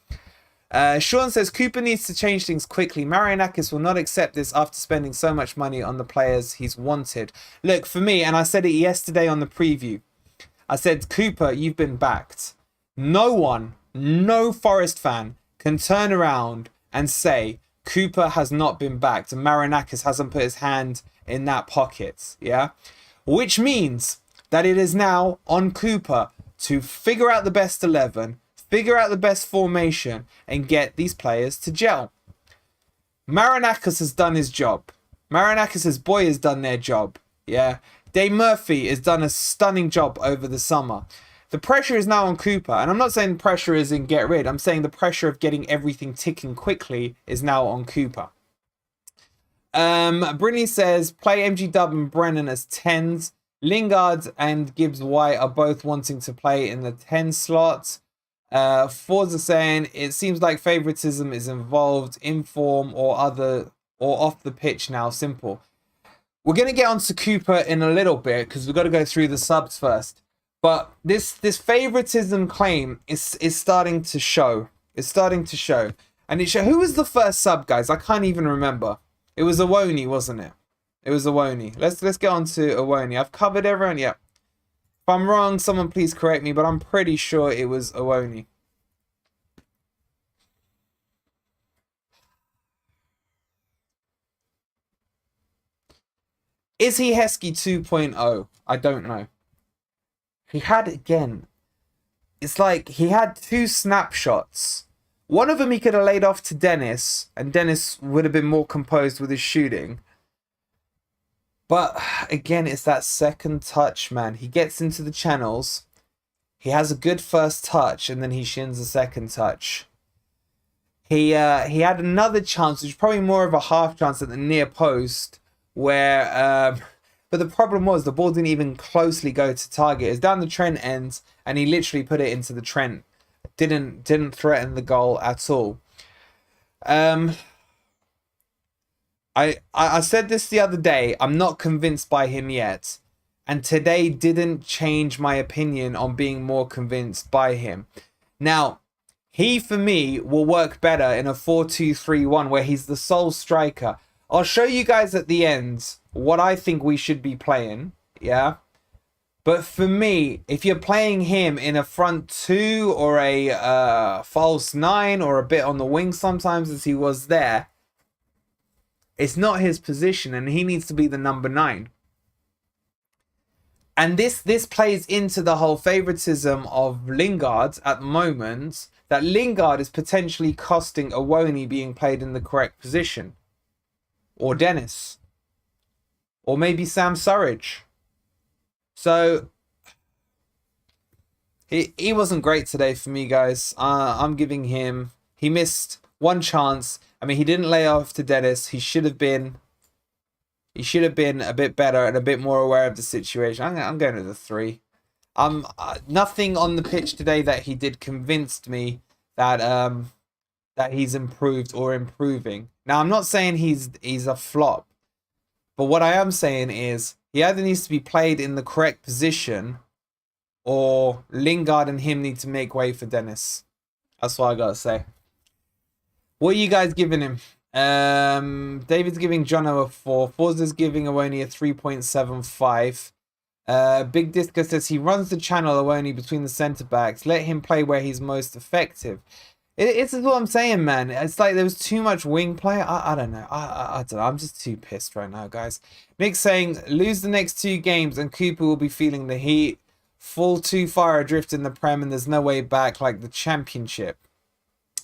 Sean says, Cooper needs to change things quickly. Marianakis will not accept this after spending so much money on the players he's wanted. Look, for me, and I said it yesterday on the preview, I said, Cooper, you've been backed. No Forest fan can turn around and say Cooper has not been backed and Marianakis hasn't put his hand in that pocket. Yeah, which means that it is now on Cooper to figure out the best 11, figure out the best formation, and get these players to gel. Marinakis has done his job. Marinakis' boy has done their job. Yeah. Dave Murphy has done a stunning job over the summer. The pressure is now on Cooper. And I'm not saying the pressure is in get rid. I'm saying the pressure of getting everything ticking quickly is now on Cooper. Brinley says, play MG Dub and Brennan as 10s. Lingard and Gibbs White are both wanting to play in the 10 slot. Forza saying, it seems like favoritism is involved in form or off the pitch now. Simple. We're going to get on to Cooper in a little bit because we've got to go through the subs first. But this favoritism claim is starting to show. It's starting to show. And who was the first sub, guys? I can't even remember. It was Owonyi, wasn't it? It was Owonyi. Let's get on to Owonyi. I've covered everyone. Yeah. If I'm wrong, someone please correct me, but I'm pretty sure it was Owonyi. Is he Heskey 2.0? I don't know. He had, again, it's like he had 2 snapshots. One of them he could have laid off to Dennis, and Dennis would have been more composed with his shooting. But, again, it's that second touch, man. He gets into the channels. He has a good first touch, and then he shins the second touch. He had another chance, which was probably more of a half chance at the near post, where but the problem was the ball didn't even closely go to target. It's down the Trent end, and he literally put it into the Trent. Didn't threaten the goal at all. I said this the other day. I'm not convinced by him yet, and today didn't change my opinion on being more convinced by him. Now, he for me will work better in a 4-2-3-1 where he's the sole striker. I'll show you guys at the end what I think we should be playing, yeah? But for me, if you're playing him in a front 2 or a false 9 or a bit on the wing sometimes as he was there, it's not his position and he needs to be the number 9. And this plays into the whole favoritism of Lingard at the moment, that Lingard is potentially costing Owonyi being played in the correct position. Or Dennis. Or maybe Sam Surridge. So, he wasn't great today for me, guys. I'm giving him... He missed one chance. I mean, he didn't lay off to Dennis. He should have been a bit better and a bit more aware of the situation. I'm going to the 3. Nothing on the pitch today that he did convinced me that that he's improved or improving. Now, I'm not saying he's a flop, but what I am saying is he either needs to be played in the correct position or Lingard and him need to make way for Dennis. That's what I got to say. What are you guys giving him? David's giving Jono a 4. Forza's giving Owonyi a 3.75. Big Disco says he runs the channel Owonyi between the centre backs. Let him play where he's most effective. It's what I'm saying, man. It's like there was too much wing play. I don't know. I don't know. I'm just too pissed right now, guys. Nick's saying lose the next 2 games and Cooper will be feeling the heat. Fall too far adrift in the Prem and there's no way back like the Championship.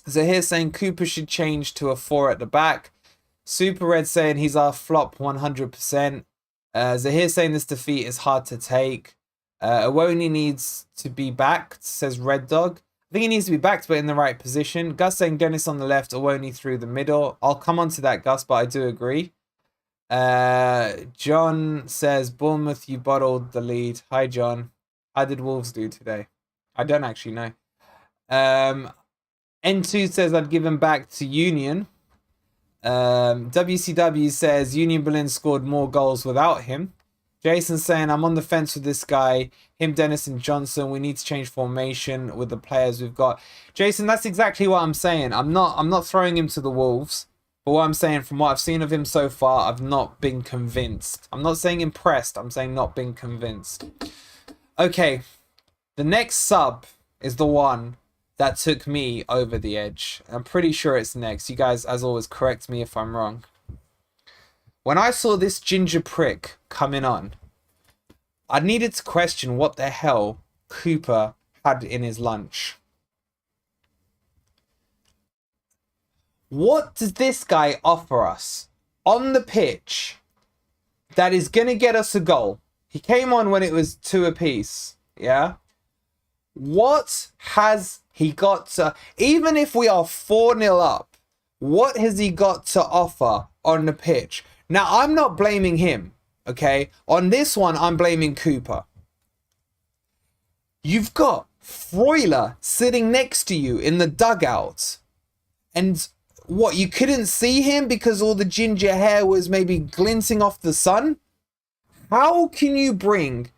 So here's saying Cooper should change to a 4 at the back. Super Red saying he's our flop 100%. Zahir saying this defeat is hard to take. Owonyi needs to be backed, says Red Dog. I think he needs to be backed, but in the right position. Gus saying Dennis on the left, Owonyi through the middle. I'll come on to that, Gus, but I do agree. John says, Bournemouth, you bottled the lead. Hi, John. How did Wolves do today? I don't actually know. N2 says I'd give him back to Union. WCW says Union Berlin scored more goals without him. Jason saying I'm on the fence with this guy. Him, Dennis, and Johnson. We need to change formation with the players we've got. Jason, that's exactly what I'm saying. I'm not throwing him to the Wolves. But what I'm saying, from what I've seen of him so far, I've not been convinced. I'm not saying impressed. I'm saying not been convinced. Okay. The next sub is the one that took me over the edge. I'm pretty sure it's next. You guys, as always, correct me if I'm wrong. When I saw this ginger prick coming on, I needed to question what the hell Cooper had in his lunch. What does this guy offer us on the pitch that is going to get us a goal? He came on when it was 2 apiece. Yeah. What has he got to, even if we are 4-0 up, what has he got to offer on the pitch? Now, I'm not blaming him, okay? On this one, I'm blaming Cooper. You've got Freuler sitting next to you in the dugout. And what, you couldn't see him because all the ginger hair was maybe glinting off the sun? How can you bring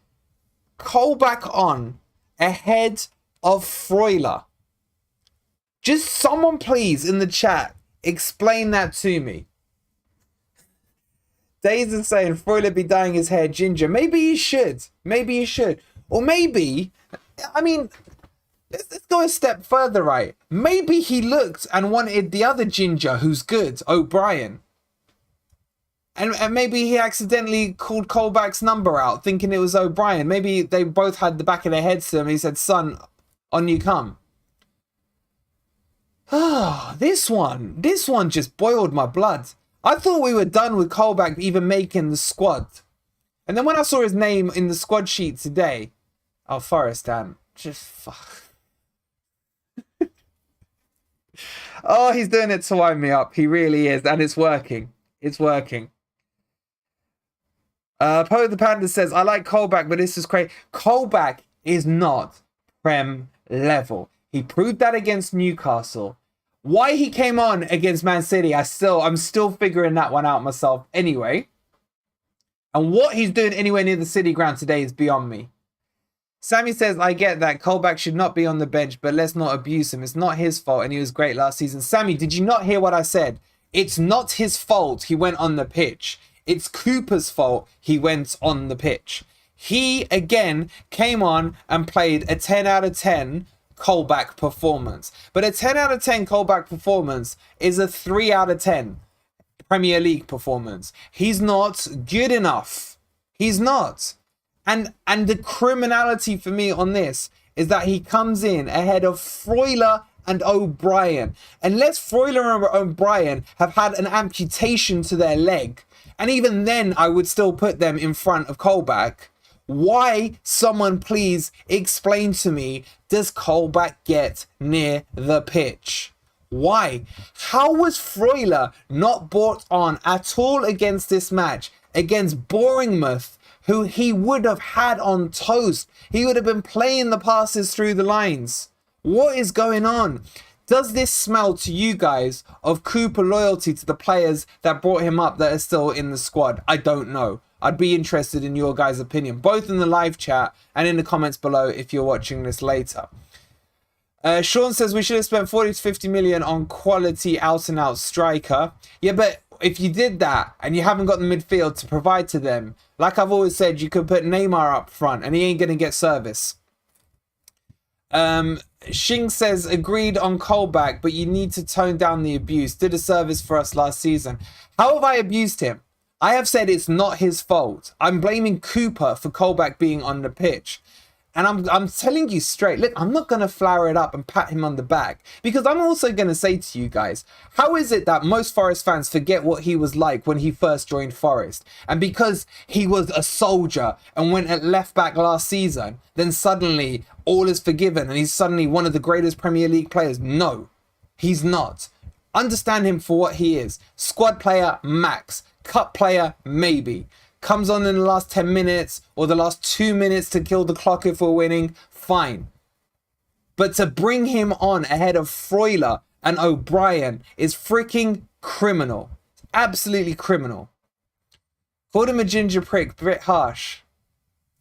Colback on ahead of Freuler? Just someone please in the chat explain that to me. Days is saying Freuler be dyeing his hair ginger. Maybe he should. Maybe he should. Or maybe, I mean, let's go a step further, right? Maybe he looked and wanted the other ginger who's good, O'Brien. And maybe he accidentally called Colback's number out, thinking it was O'Brien. Maybe they both had the back of their heads to him. He said, son, on you come. Ah, this one just boiled my blood. I thought we were done with Colback even making the squad. And then when I saw his name in the squad sheet today, oh, Forrest, damn, just fuck. Oh, he's doing it to wind me up. He really is. And it's working. It's working. Poe the Panda says, I like Colback, but this is crazy. Colback is not Prem level. He proved that against Newcastle. Why he came on against Man City, I'm still figuring that one out myself anyway. And what he's doing anywhere near the City ground today is beyond me. Sammy says, I get that. Colback should not be on the bench, but let's not abuse him. It's not his fault, and he was great last season. Sammy, did you not hear what I said? It's not his fault he went on the pitch. It's Cooper's fault he went on the pitch. He, again, came on and played a 10 out of 10 Colback performance. But a 10 out of 10 Colback performance is a 3 out of 10 Premier League performance. He's not good enough. He's not. And the criminality for me on this is that he comes in ahead of Freuler and O'Brien. Unless Freuler and O'Brien have had an amputation to their leg, and even then I would still put them in front of Colback. Why, someone please explain to me, does Colback get near the pitch? Why? How was Freuler not brought on at all against this match, against Bournemouth, who he would have had on toast? He would have been playing the passes through the lines. What is going on? Does this smell to you guys of Cooper loyalty to the players that brought him up that are still in the squad? I don't know. I'd be interested in your guys' opinion, both in the live chat and in the comments below if you're watching this later. Sean says we should have spent 40 to 50 million on quality out-and-out striker. Yeah, but if you did that and you haven't got the midfield to provide to them, like I've always said, you could put Neymar up front and he ain't going to get service. Shing says, agreed on Colback, but you need to tone down the abuse. Did a service for us last season. How have I abused him? I have said it's not his fault. I'm blaming Cooper for Colback being on the pitch. And I'm telling you straight, look, I'm not going to flower it up and pat him on the back, because I'm also going to say to you guys, how is it that most Forest fans forget what he was like when he first joined Forest? And because he was a soldier and went at left back last season, then suddenly all is forgiven and he's suddenly one of the greatest Premier League players? No, he's not. Understand him for what he is. Squad player, max. Cup player, maybe. Comes on in the last 10 minutes or the last 2 minutes to kill the clock if we're winning, fine. But to bring him on ahead of Freuler and O'Brien is freaking criminal. Absolutely criminal. Called him a ginger prick, bit harsh.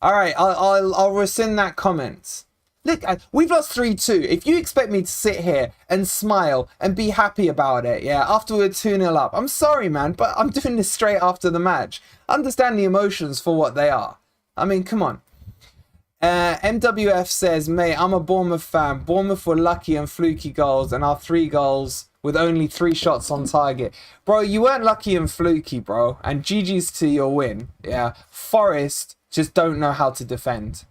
All right, I'll rescind that comment. Look, we've lost 3-2. If you expect me to sit here and smile and be happy about it, yeah, after we're 2-0 up, I'm sorry, man, but I'm doing this straight after the match. Understand the emotions for what they are. I mean, come on. MWF says, mate, I'm a Bournemouth fan. Bournemouth were lucky and fluky goals, and our 3 goals with only 3 shots on target. Bro, you weren't lucky and fluky, bro. And GG's to your win. Yeah, Forest just don't know how to defend.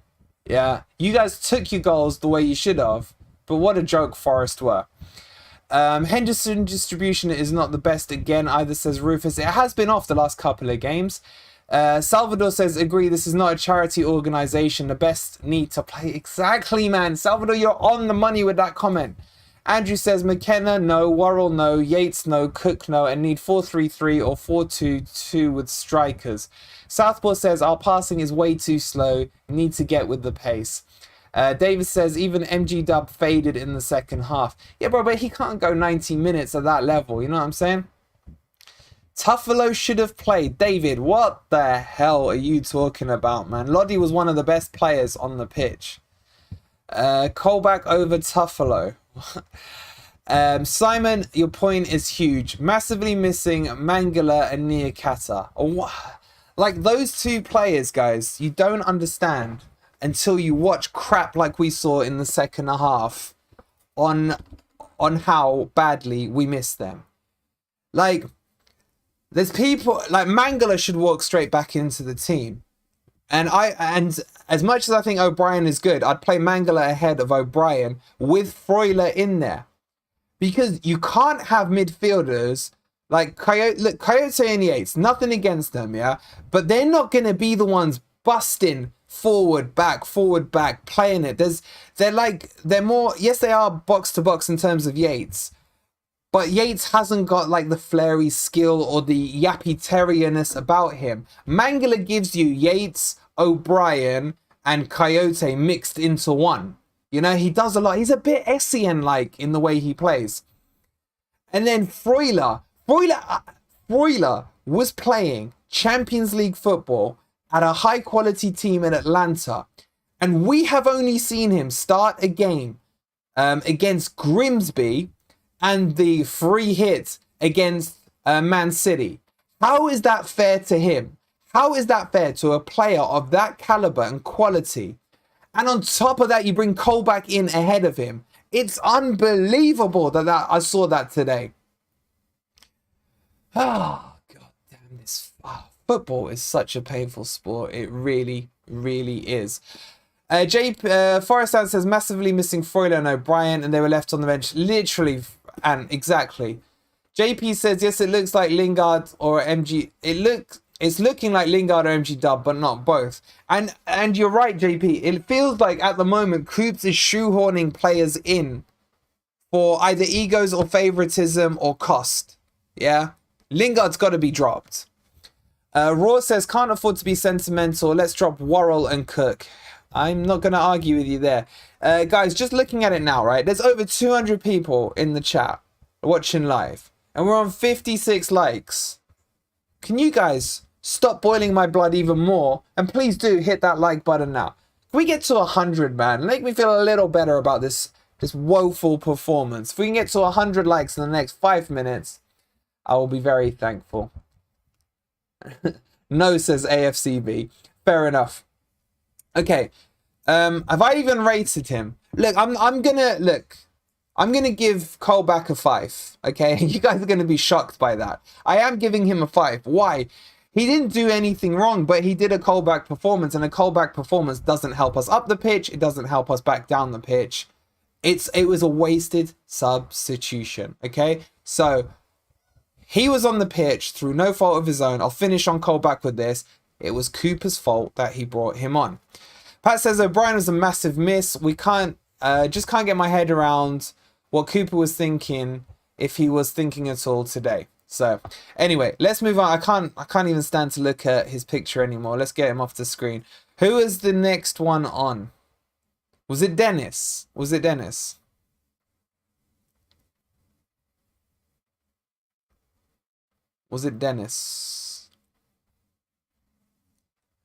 Yeah, you guys took your goals the way you should have, but what a joke Forest were. Henderson distribution is not the best again, either, says Rufus. It has been off the last couple of games. Salvador says, agree, this is not a charity organization. The best need to play. Exactly, man. Salvador, you're on the money with that comment. Andrew says, Mckenna, no. Worrall, no. Yates, no. Cook, no. And need 4-3-3 or 4-2-2 with strikers. Southpaw says, our passing is way too slow. Need to get with the pace. David says, even MG Dub faded in the second half. Yeah, bro, but he can't go 90 minutes at that level. You know what I'm saying? Tuffalo should have played. David, what the hell are you talking about, man? Lodi was one of the best players on the pitch. Colback over Tuffalo. Simon, your point is huge. Massively missing Mangala and Niakata. Like, those two players, guys, you don't understand until you watch crap like we saw in the second half on how badly we missed them. Like, there's people like Mangala should walk straight back into the team. And as much as I think O'Brien is good, I'd play Mangala ahead of O'Brien with Freuler in there. Because you can't have midfielders like Kouyate. Look, Kouyate and Yates, nothing against them, yeah? But they're not going to be the ones busting forward, back, playing it. They're more, yes, they are box to box in terms of Yates. But Yates hasn't got like the flary skill or the yappy terrierness about him. Mangala gives you Yates, O'Brien, and Kouyate mixed into one. You know, he does a lot. He's a bit Essien-like in the way he plays. And then Freuler was playing Champions League football at a high-quality team in Atlanta. And we have only seen him start a game against Grimsby and the free hit against Man City. How is that fair to him? How is that fair to a player of that caliber and quality? And on top of that, you bring Colback in ahead of him. It's unbelievable that I saw that today. Oh, God damn this. Football is such a painful sport. It really, really is. Forrestan says, massively missing Freuler and O'Brien, and they were left on the bench. Literally, and exactly. JP says, yes, it looks like Lingard or MG. It's looking like Lingard or MG Dub, but not both. And you're right, JP. It feels like at the moment, Coops is shoehorning players in for either egos or favoritism or cost. Yeah? Lingard's got to be dropped. Raw says, can't afford to be sentimental. Let's drop Worrall and Cook. I'm not going to argue with you there. Guys, just looking at it now, right? There's over 200 people in the chat watching live. And we're on 56 likes. Can you guys stop boiling my blood even more? And please do hit that like button now. If we get to 100, man, make me feel a little better about this woeful performance. If we can get to 100 likes in the next 5 minutes, I will be very thankful. No, says AFCB. Fair enough. Okay. Have I even rated him? Look, I'm gonna give Colback a 5. Okay, you guys are gonna be shocked by that. I am giving him a 5. Why? He didn't do anything wrong, but he did a Colback performance, and a Colback performance doesn't help us up the pitch. It doesn't help us back down the pitch. It was a wasted substitution. Okay, so he was on the pitch through no fault of his own. I'll finish on Colback with this. It was Cooper's fault that he brought him on. Pat says O'Brien was a massive miss. We just can't get my head around what Cooper was thinking, if he was thinking at all today. So anyway, let's move on. I can't even stand to look at his picture anymore. Let's get him off the screen. Who is the next one on? Was it Dennis? Was it Dennis? Was it Dennis?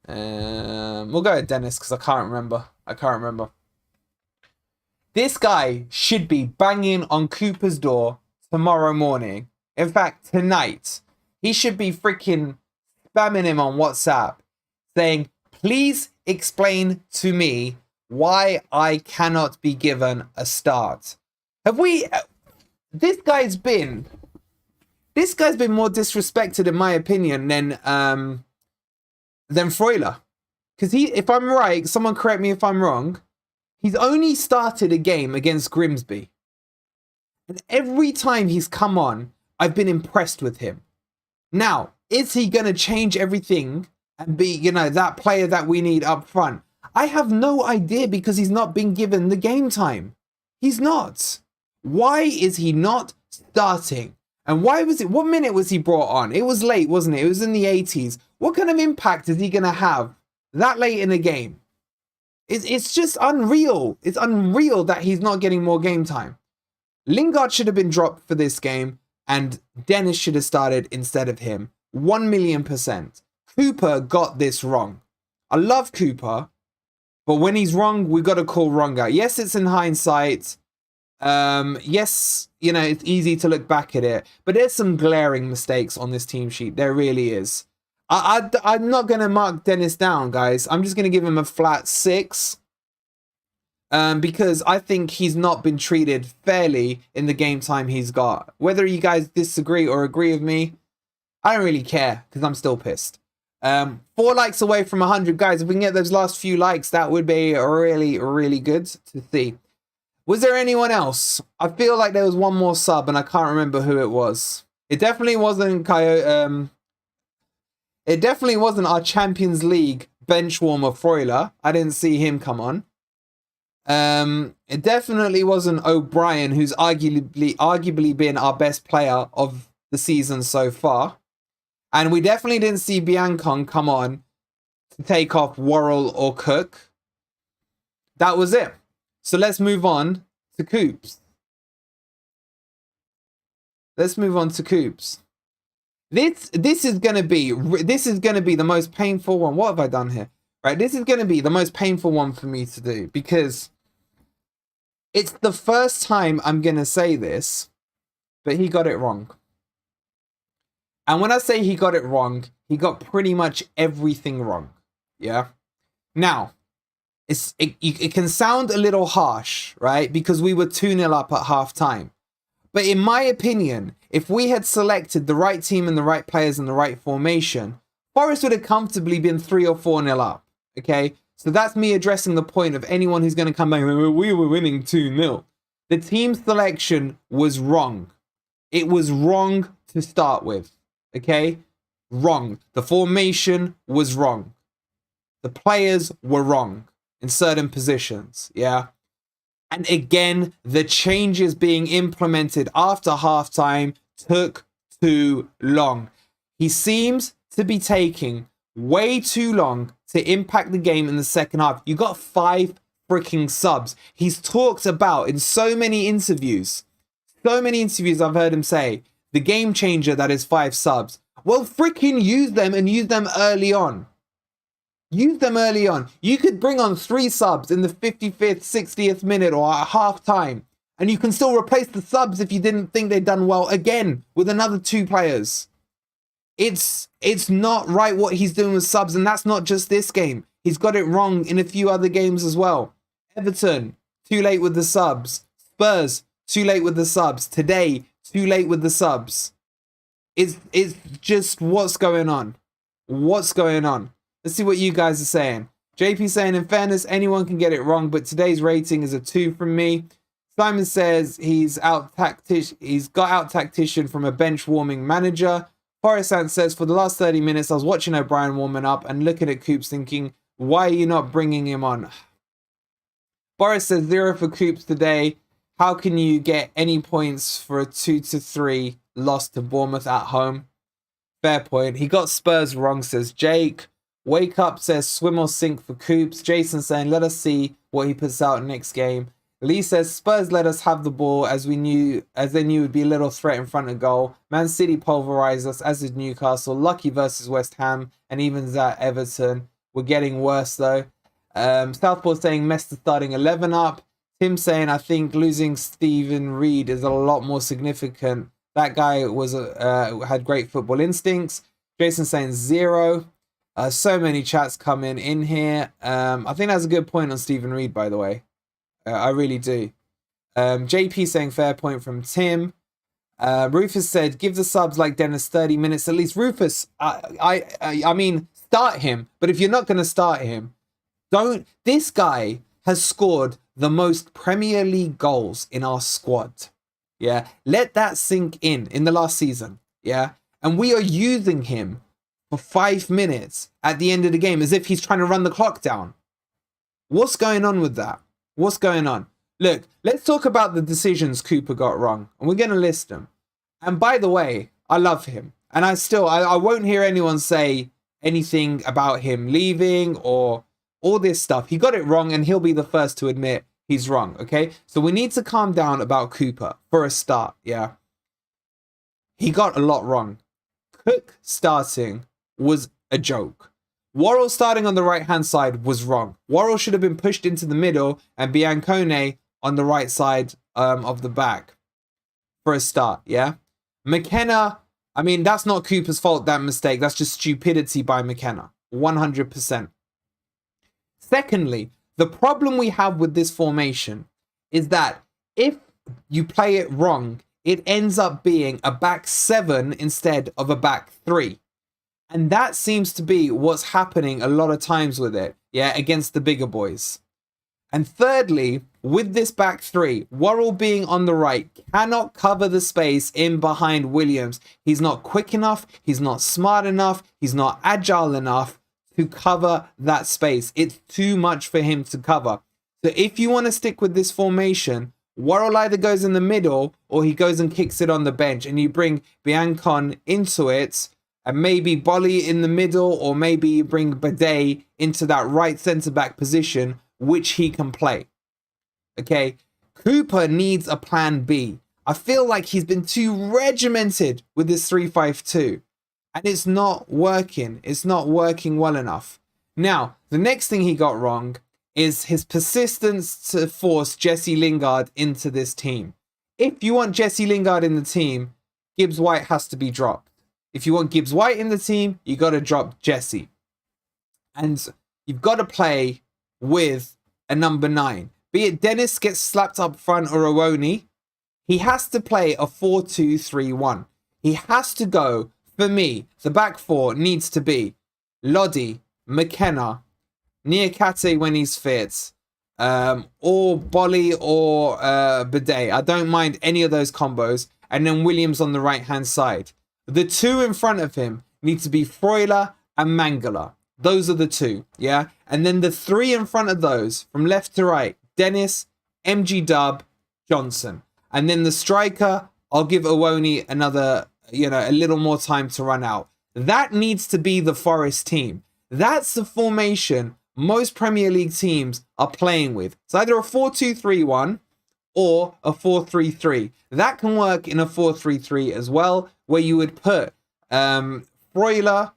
We'll go with Dennis because I can't remember. This guy should be banging on Cooper's door tomorrow morning. In fact, tonight. He should be freaking spamming him on WhatsApp saying, please explain to me why I cannot be given a start. This guy's been more disrespected, in my opinion, than Freuler. Because if I'm right, someone correct me if I'm wrong, he's only started a game against Grimsby. And every time he's come on, I've been impressed with him. Now, is he going to change everything and be, you know, that player that we need up front? I have no idea because he's not been given the game time. He's not. Why is he not starting? And why was it, what minute was he brought on? It was late, wasn't it? It was in the 80s. What kind of impact is he going to have that late in the game? It's just unreal. It's unreal that he's not getting more game time. Lingard should have been dropped for this game and Dennis should have started instead of him. 1,000,000%. Cooper got this wrong. I love Cooper, but when he's wrong, we got to call wrong out. Yes, it's in hindsight. Yes, you know, it's easy to look back at it, but there's some glaring mistakes on this team sheet. There really is. I'm not going to mark Dennis down, guys. I'm just going to give him a flat 6. Because I think he's not been treated fairly in the game time he's got. Whether you guys disagree or agree with me, I don't really care because I'm still pissed. 4 likes away from 100, guys. If we can get those last few likes, that would be really, really good to see. Was there anyone else? I feel like there was one more sub and I can't remember who it was. It definitely wasn't Kouyate. It definitely wasn't our Champions League bench warmer Freuler. I didn't see him come on. It definitely wasn't O'Brien, who's arguably been our best player of the season so far. And we definitely didn't see Biancon come on to take off Worrall or Cook. That was it. So let's move on to Coops. Let's move on to Coops. This is gonna be the most painful one. What have I done here? Right, this is gonna be the most painful one for me to do because it's the first time I'm gonna say this, but he got it wrong. And when I say he got it wrong, he got pretty much everything wrong. Yeah. Now, it can sound a little harsh, right? Because we were 2-0 up at half time. But in my opinion, if we had selected the right team and the right players and the right formation, Forest would have comfortably been 3 or 4-0 up. Okay? So that's me addressing the point of anyone who's going to come back and go, we were winning 2-0. The team selection was wrong. It was wrong to start with. Okay? Wrong. The formation was wrong. The players were wrong in certain positions. Yeah? And again, the changes being implemented after halftime took too long. He seems to be taking way too long to impact the game in the second half. You got 5 freaking subs. He's talked about in so many interviews I've heard him say, the game changer that is 5 subs. Well, freaking use them and use them early on. Use them early on. You could bring on 3 subs in the 55th, 60th minute or at half time. And you can still replace the subs if you didn't think they'd done well again with another 2 players. It's not right what he's doing with subs. And that's not just this game. He's got it wrong in a few other games as well. Everton, too late with the subs. Spurs, too late with the subs. Today, too late with the subs. It's just what's going on. What's going on? Let's see what you guys are saying. JP saying, in fairness, anyone can get it wrong, but today's rating is a 2 from me. Simon says he's got out tactician from a bench warming manager. Forrest says, for the last 30 minutes, I was watching O'Brien warming up and looking at Coops thinking, why are you not bringing him on? Boris says 0 for Coops today. How can you get any points for a 2-3 loss to Bournemouth at home? Fair point. He got Spurs wrong, says Jake. Wake Up says swim or sink for Coops. Jason saying, let us see what he puts out next game. Lee says Spurs let us have the ball as they knew it would be a little threat in front of goal. Man City pulverized us, as did Newcastle. Lucky versus West Ham and even that Everton. We're getting worse though. Southpaw saying Mester starting 11 up. Tim saying I think losing Stephen Reed is a lot more significant. That guy was had great football instincts. Jason saying 0. So many chats coming in here. I think that's a good point on Stephen Reed, by the way. I really do. JP saying fair point from Tim. Rufus said, give the subs like Dennis 30 minutes at least. Rufus, I mean, start him. But if you're not going to start him, don't. This guy has scored the most Premier League goals in our squad. Yeah, let that sink in the last season. Yeah, and we are using him for 5 minutes at the end of the game as if he's trying to run the clock down. What's going on with that? What's going on? Look, let's talk about the decisions Cooper got wrong, and we're going to list them. And by the way, I love him, and I won't hear anyone say anything about him leaving or all this stuff. He got it wrong, and he'll be the first to admit he's wrong, okay? So we need to calm down about Cooper for a start, yeah? He got a lot wrong. Cook starting was a joke. Worrall starting on the right-hand side was wrong. Worrall should have been pushed into the middle and Biancone on the right side of the back for a start, yeah? Mckenna, I mean, that's not Cooper's fault, that mistake. That's just stupidity by Mckenna, 100%. Secondly, the problem we have with this formation is that if you play it wrong, it ends up being a back 7 instead of a back 3. And that seems to be what's happening a lot of times with it, yeah, against the bigger boys. And thirdly, with this back 3, Worrall being on the right cannot cover the space in behind Williams. He's not quick enough, he's not smart enough, he's not agile enough to cover that space. It's too much for him to cover. So if you want to stick with this formation, Worrall either goes in the middle or he goes and kicks it on the bench, and you bring Biancone into it, and maybe Bolly in the middle, or maybe you bring Bidet into that right centre-back position, which he can play. Okay, Cooper needs a plan B. I feel like he's been too regimented with this 3-5-2. And it's not working. It's not working well enough. Now, the next thing he got wrong is his persistence to force Jesse Lingard into this team. If you want Jesse Lingard in the team, Gibbs White has to be dropped. If you want Gibbs White in the team, you got to drop Jesse. And you've got to play with a number 9. Be it Dennis gets slapped up front or Owonyi, he has to play a 4-2-3-1. He has to go. For me, the back 4 needs to be Lodi, Mckenna, Kouyate when he's fit, or Bolly or Bidet. I don't mind any of those combos. And then Williams on the right-hand side. The 2 in front of him need to be Freuler and Mangala. Those are the 2, yeah? And then the 3 in front of those, from left to right, Dennis, MG Dub, Johnson. And then the striker, I'll give Owonyi another, a little more time to run out. That needs to be the Forest team. That's the formation most Premier League teams are playing with. It's either a 4-2-3-1 or a 4-3-3. That can work in a 4-3-3 as well, where you would put Freuler,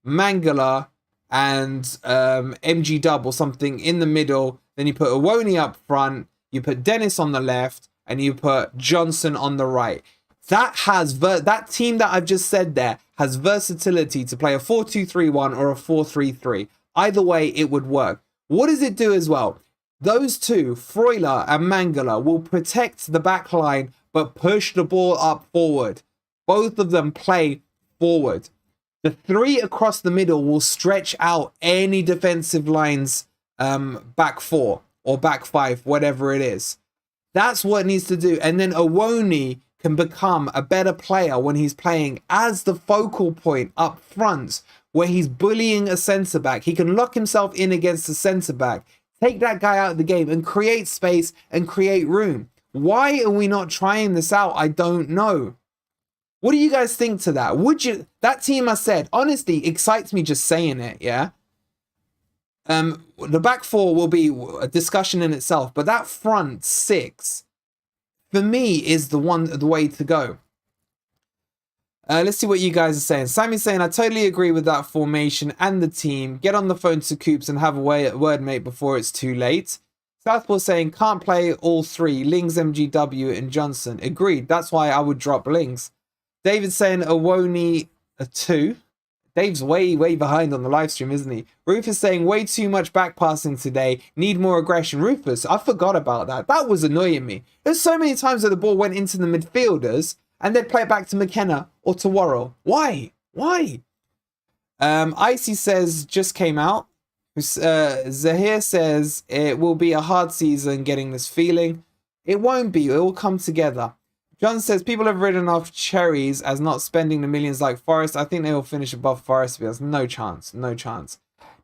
Mangala, and MG Dub or something in the middle. Then you put Owonyi up front, you put Dennis on the left, and you put Johnson on the right. That team that I've just said there has versatility to play a 4-2-3-1 or a 4-3-3. Either way, it would work. What does it do as well? Those 2, Freuler and Mangala, will protect the back line but push the ball up forward. Both of them play forward. The 3 across the middle will stretch out any defensive line's back 4 or back 5, whatever it is. That's what it needs to do. And then Owonyi can become a better player when he's playing as the focal point up front, where he's bullying a centre-back. He can lock himself in against the centre-back, take that guy out of the game and create space and create room. Why are we not trying this out? I don't know. What do you guys think to that? That team, I said, honestly, excites me just saying it, yeah? The back 4 will be a discussion in itself, but that front 6, for me, is the way to go. Let's see what you guys are saying. Sammy's saying, I totally agree with that formation and the team. Get on the phone to Coops and have a word, mate, before it's too late. Southpaw saying, can't play all 3. Lings, MGW, and Johnson. Agreed. That's why I would drop Lings. David saying, Owonyi a 2. Dave's way behind on the live stream, isn't he? Rufus saying, way too much back passing today. Need more aggression. Rufus, I forgot about that. That was annoying me. There's so many times that the ball went into the midfielders and they'd play it back to Mckenna or to Worrall. Why? Icy says, just came out. Zahir says, it will be a hard season getting this feeling. It won't be. It will come together. John says, people have written off Cherries as not spending the millions like Forest. I think they will finish above Forest. There's no chance. No chance.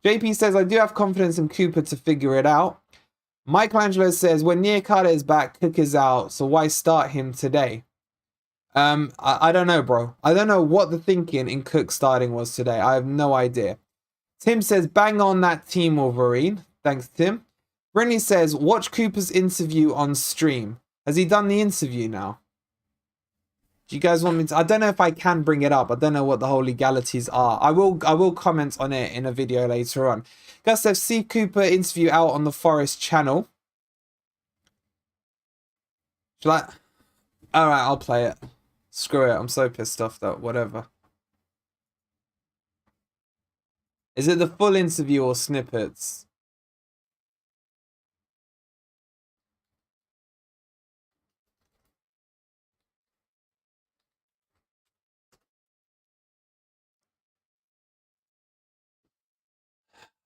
JP says, I do have confidence in Cooper to figure it out. Michelangelo says, when Niakate is back, Cook is out. So why start him today? I don't know, bro. I don't know what the thinking in Cook starting was today. I have no idea. Tim says, bang on that team, Wolverine. Thanks, Tim. Brenny says, watch Cooper's interview on stream. Has he done the interview now? Do you guys want me to? I don't know if I can bring it up. I don't know what the whole legalities are. I will comment on it in a video later on. Gus says, see Cooper interview out on the Forest channel. Shall I? Alright, I'll play it. Screw it. I'm so pissed off that whatever. Is it the full interview or snippets?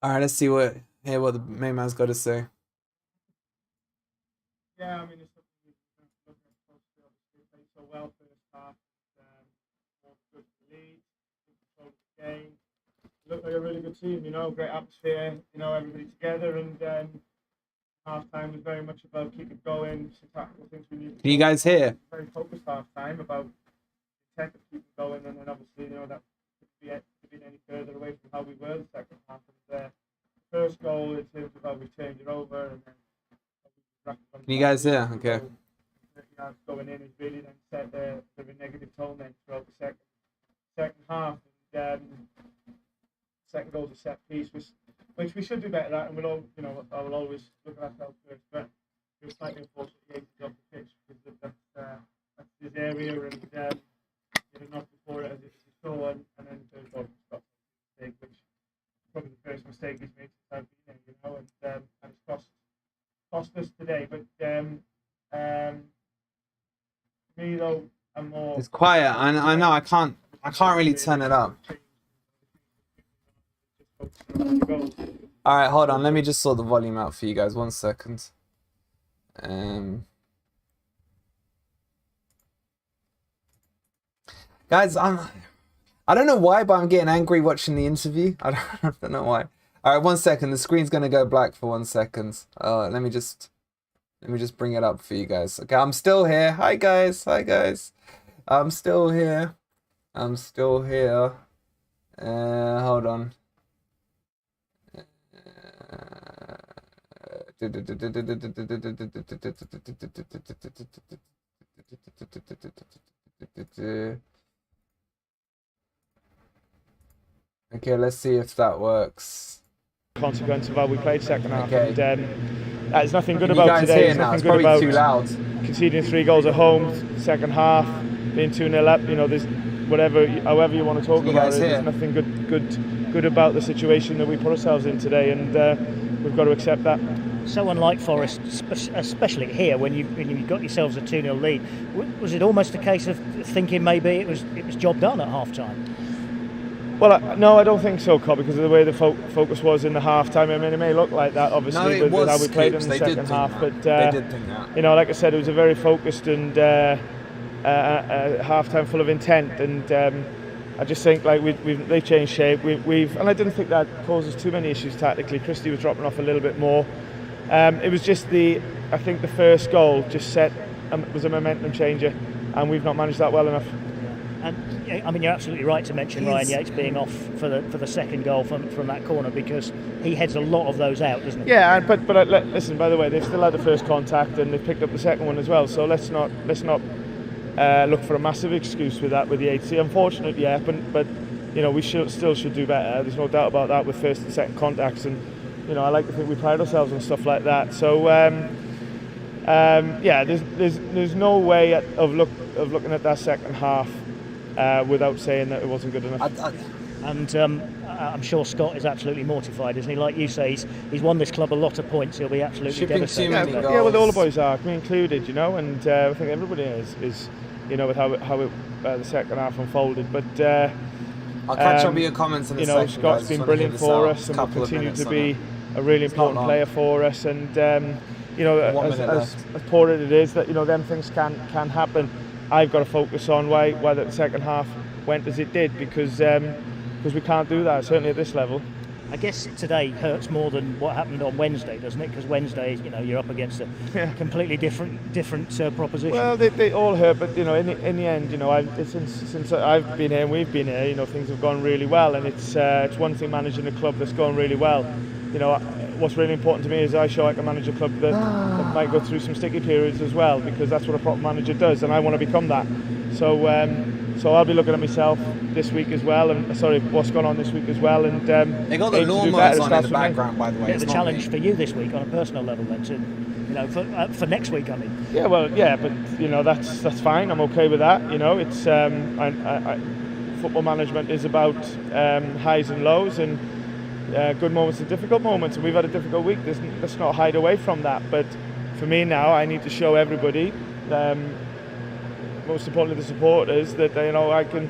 All right, let's see what the main man's got to say. Yeah, I mean, it's something we've been looking at closely. Obviously, played so well first half. More good lead, control the game. Looked like a really good team, you know, great atmosphere, you know, everybody together, and half time was very much about keep it going, some tactical things we need. Can you guys hear? Very focused half time about the intent of keep it going, and then obviously, you know, that could be any further away from how we were the second half. And first goal in terms of how we turned it over, and then Can you guys hear? Okay. Going in is really then set the negative tone then throughout the second half. And second goal's a set piece, which we should do better at, and we'll all, you know, I will always look at ourselves first, but it was slightly unfortunate Yates is off the pitch because that's his area, and he did not before it as it saw, and then third goal stopped mistake, which is probably the first mistake he's made since I've been there, you know, and it's cost us today. But me though, I'm more. It's quiet. I know. I can't really turn it up. All right, hold on. Let me just sort the volume out for you guys. 1 second. Guys, I don't know why, but I'm getting angry watching the interview. I don't know why. All right, 1 second. The screen's gonna go black for 1 second. Let me just bring it up for you guys. Okay, I'm still here. Hi guys. Hi guys. I'm still here. Hold on. Okay, let's see if that works. Consequence of how we played second half. Okay. And there's nothing good about today. There's nothing good about too loud. Conceding 3 goals at home, second half, being 2-0 up. You know, there's however you want to talk about it. There's nothing good about the situation that we put ourselves in today, and we've got to accept that. So unlike Forest, especially here when you got yourselves a 2-0 lead, was it almost a case of thinking maybe it was job done at half time? Well, no, I don't think so, Cobb, because of the way the focus was in the half-time. I mean, it may look like that, obviously, with how we played in the second half. But, they did think that. You know, like I said, it was a very focused and half-time full of intent. And I just think, like, they've changed shape. And I didn't think that causes too many issues tactically. Christie was dropping off a little bit more. It was just I think the first goal just was a momentum changer, and we've not managed that well enough. And I mean, you're absolutely right to mention Ryan Yates being off for the second goal from that corner, because he heads a lot of those out, doesn't he? Yeah, but listen. By the way, they've still had the first contact and they've picked up the second one as well. So let's not look for a massive excuse with Yates. Unfortunate, yeah, but you know, we still should do better. There's no doubt about that with first and second contacts, and you know, I like to think we pride ourselves on stuff like that. So yeah, there's no way of looking at that second half without saying that it wasn't good enough. I'm sure Scott is absolutely mortified, isn't he? Like you say, he's won this club a lot of points. He'll be absolutely devastated. Yeah, well, all the boys are, me included, you know, and I think everybody is, you know, with how the second half unfolded. But I'll catch up with your comments in a second. Scott's been brilliant for us, and will continue to be a really important player for us. And you know, as poor as it is, that, you know, them things can happen. I've got to focus on why the second half went as it did, because we can't do that, certainly at this level. I guess today hurts more than what happened on Wednesday, doesn't it? Because Wednesday, you're up against a completely different proposition. Well, they all hurt, but in the end, since I've been here and we've been here, things have gone really well, and it's one thing managing a club that's gone really well. What's really important to me is I show I can manage a club that might go through some sticky periods as well, because that's what a proper manager does, and I want to become that. So I'll be looking at myself this week as well, and what's gone on this week as well. And they got the lawnmowers on in the background, by the way. It's a challenge for you this week on a personal level, then, for next week. I mean. Yeah, but that's fine. I'm okay with that. It's football management is about highs and lows, and good moments and difficult moments. And we've had a difficult week. Let's not hide away from that. But for me now, I need to show everybody. Most importantly, the supporters, that I can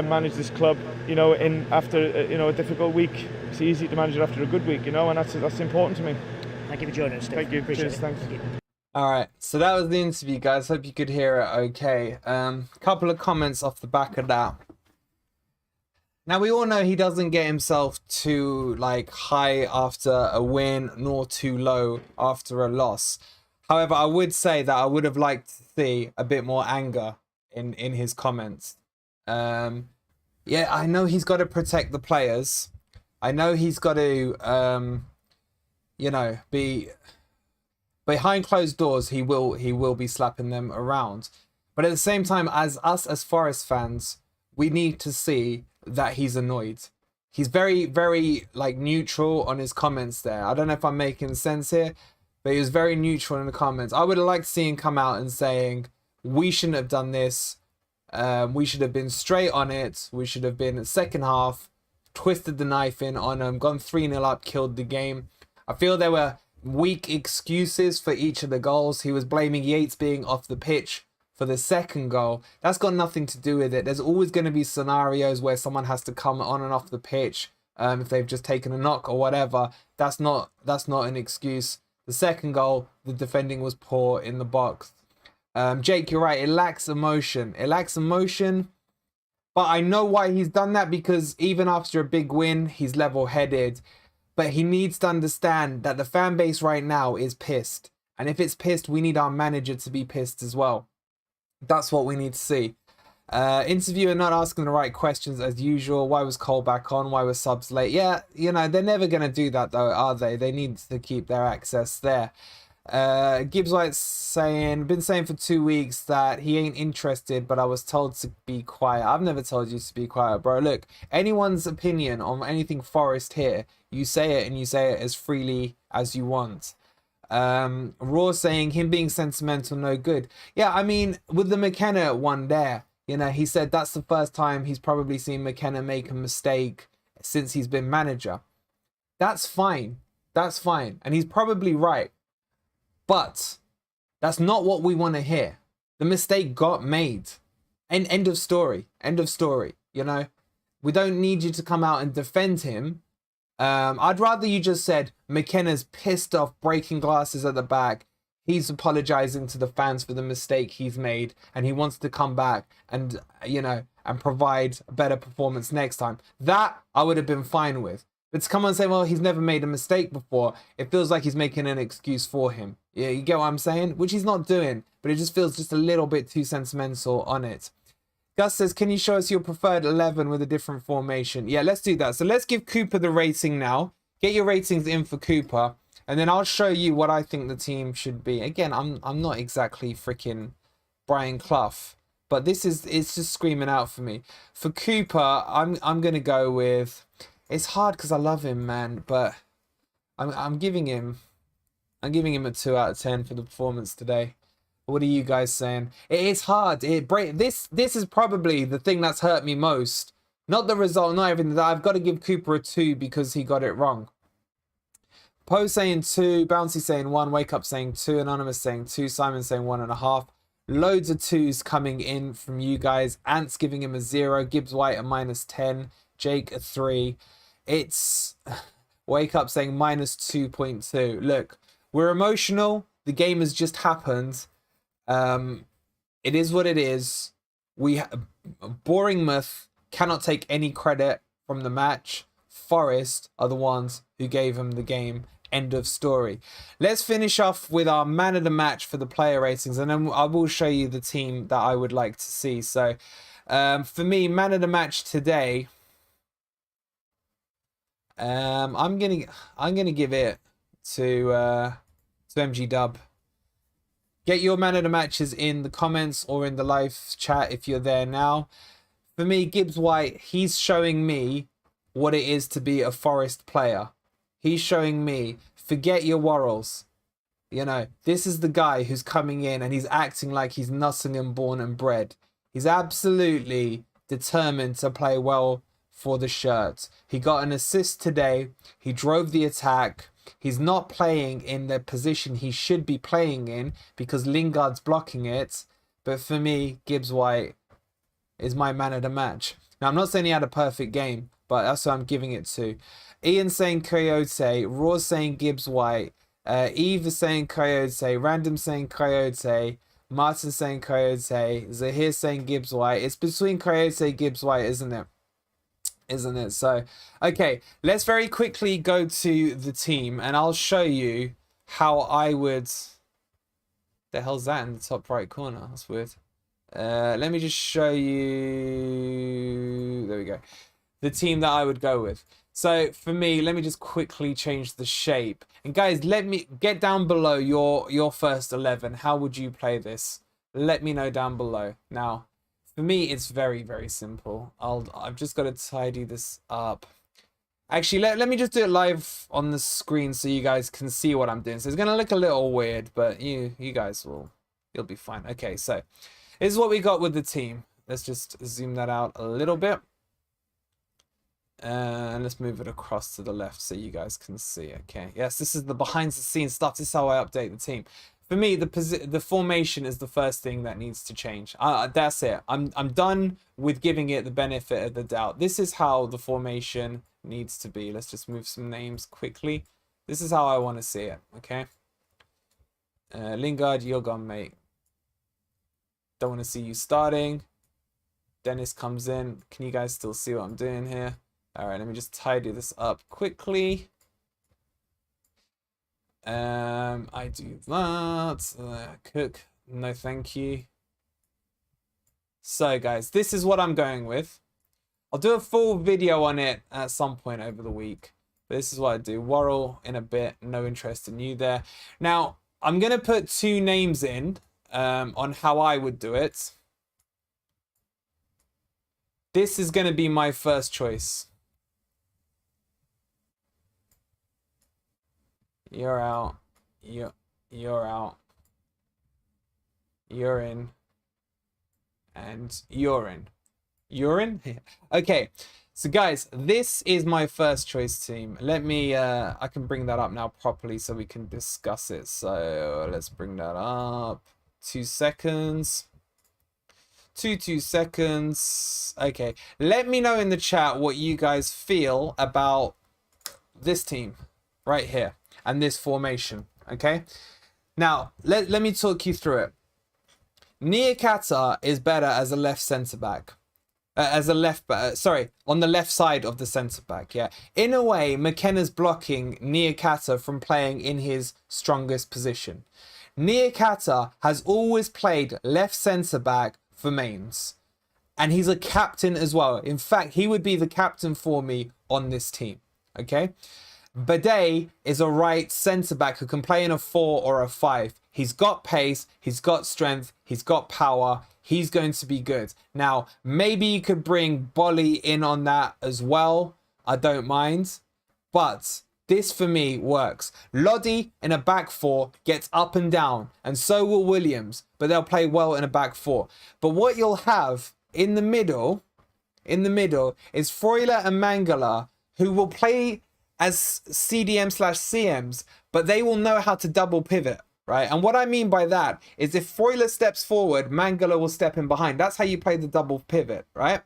manage this club. After a difficult week, it's easy to manage it after a good week. And that's important to me. Thank you for joining us, Steve. Thank you. Appreciate Cheers. it. Thanks. Thank you. All right, so that was the interview, guys. Hope you could hear it okay. Couple of comments off the back of that. Now, we all know he doesn't get himself too high after a win, nor too low after a loss. However, I would say that I would have liked to see a bit more anger in his comments. Yeah, I know he's got to protect the players. I know he's got to, be behind closed doors. He will be slapping them around. But at the same time, as Forest fans, we need to see that he's annoyed. He's very, very neutral on his comments there. I don't know if I'm making sense here, but he was very neutral in the comments. I would have liked to see him come out and saying, we shouldn't have done this. We should have been straight on it. We should have been second half, twisted the knife in on them, gone 3-0 up, killed the game. I feel there were weak excuses for each of the goals. He was blaming Yates being off the pitch for the second goal. That's got nothing to do with it. There's always going to be scenarios where someone has to come on and off the pitch if they've just taken a knock or whatever. That's not an excuse. The second goal, the defending was poor in the box. Jake, you're right. It lacks emotion. But I know why he's done that, because even after a big win, he's level-headed. But he needs to understand that the fan base right now is pissed. And if it's pissed, we need our manager to be pissed as well. That's what we need to see. Interviewer not asking the right questions as usual. Why was Colback on? Why was subs late? Yeah, they're never going to do that though, are they? They need to keep their access there. Gibbs White's been saying for 2 weeks that he ain't interested, but I was told to be quiet. I've never told you to be quiet, bro. Look, anyone's opinion on anything Forest here, you say it, and you say it as freely as you want. Raw saying him being sentimental, no good. Yeah, I mean, with the Mckenna one there, he said that's the first time he's probably seen Mckenna make a mistake since he's been manager. That's fine. And he's probably right. But that's not what we want to hear. The mistake got made. And end of story. We don't need you to come out and defend him. I'd rather you just said McKenna's pissed off, breaking glasses at the back. He's apologizing to the fans for the mistake he's made, and he wants to come back and provide a better performance next time. That I would have been fine with. But to come and say, well, he's never made a mistake before, it feels like he's making an excuse for him. Yeah, you get what I'm saying? Which he's not doing, but it just feels just a little bit too sentimental on it. Gus says, can you show us your preferred 11 with a different formation? Yeah, let's do that. So let's give Cooper the rating now. Get your ratings in for Cooper, and then I'll show you what I think the team should be. Again, I'm not exactly freaking Brian Clough, but it's just screaming out for me. For Cooper, I'm gonna go with. It's hard because I love him, man, but I'm giving him a 2 out of 10 for the performance today. What are you guys saying? It is hard. This is probably the thing that's hurt me most. Not the result, not everything. I've got to give Cooper a 2 because he got it wrong. Poe saying 2, Bouncy saying 1, Wake Up saying 2, Anonymous saying 2, Simon saying 1.5. Loads of 2s coming in from you guys. Ants giving him a 0, Gibbs White a -10, Jake a 3. It's Wake Up saying -2.2. Look, we're emotional. The game has just happened. it is what it is. Bournemouth cannot take any credit from the match. Forest are the ones who gave him the game. End of story. Let's finish off with our man of the match for the player ratings, and then I will show you the team that I would like to see. So for me, man of the match today, I'm gonna give it to MG Dub. Get your man of the matches in the comments or in the live chat if you're there now. For me, Gibbs White, he's showing me what it is to be a Forest player. He's showing me, forget your Worralls. You know, this is the guy who's coming in and he's acting like he's Nottingham born and bred. He's absolutely determined to play well for the shirt. He got an assist today. He drove the attack. He's not playing in the position he should be playing in because Lingard's blocking it. But for me, Gibbs White is my man of the match. Now, I'm not saying he had a perfect game, but that's what I'm giving it to. Ian saying Kouyate, Raw saying Gibbs White, Eve is saying Kouyate, Random saying Kouyate, Martin saying Kouyate, Zahir saying Gibbs White. It's between Kouyate and Gibbs White, isn't it? Isn't it? So, okay, let's very quickly go to the team and I'll show you how I would... The hell's that in the top right corner? That's weird. Let me just show you... There we go. The team that I would go with. So for me, let me just quickly change the shape. And guys, let me get down below your first 11. How would you play this? Let me know down below. Now, for me, it's very, very simple. I've just got to tidy this up. Actually, let me just do it live on the screen so you guys can see what I'm doing. So it's going to look a little weird, but you guys you'll be fine. Okay, so this is what we got with the team. Let's just zoom that out a little bit. And let's move it across to the left so you guys can see. Okay, yes, this is the behind the scenes stuff. This is how I update the team. For me, the formation is the first thing that needs to change. That's it. I'm done with giving it the benefit of the doubt. This is how the formation needs to be. Let's just move some names quickly. This is how I want to see it. Okay, Lingard, you're gone, mate. Don't want to see you starting. Dennis comes in. Can you guys still see what I'm doing here? All right, let me just tidy this up quickly. I do that. Cook, no thank you. So guys, this is what I'm going with. I'll do a full video on it at some point over the week. But this is what I do. Worrall in a bit. No interest in you there. Now, I'm going to put two names in on how I would do it. This is going to be my first choice. You're out. You're out. You're in. And you're in. You're in? Okay. So guys, this is my first choice team. Let me, I can bring that up now properly so we can discuss it. So let's bring that up. 2 seconds. 2 seconds. Okay. Let me know in the chat what you guys feel about this team right here. And this formation, okay? Now, let me talk you through it. Mckenna is better as a left centre-back. On the left side of the centre-back, yeah. In a way, Mckenna's blocking Kouyate from playing in his strongest position. Kouyate has always played left centre-back for Mainz. And he's a captain as well. In fact, he would be the captain for me on this team, okay? Bade is a right centre-back who can play in a 4 or a 5. He's got pace, he's got strength, he's got power. He's going to be good. Now, maybe you could bring Bolly in on that as well. I don't mind. But this, for me, works. Lodi in a back 4 gets up and down. And so will Williams. But they'll play well in a back 4. But what you'll have in the middle is Freuler and Mangala, who will play as CDM/CMs, but they will know how to double pivot, right? And what I mean by that is if Freuler steps forward, Mangala will step in behind. That's how you play the double pivot, right?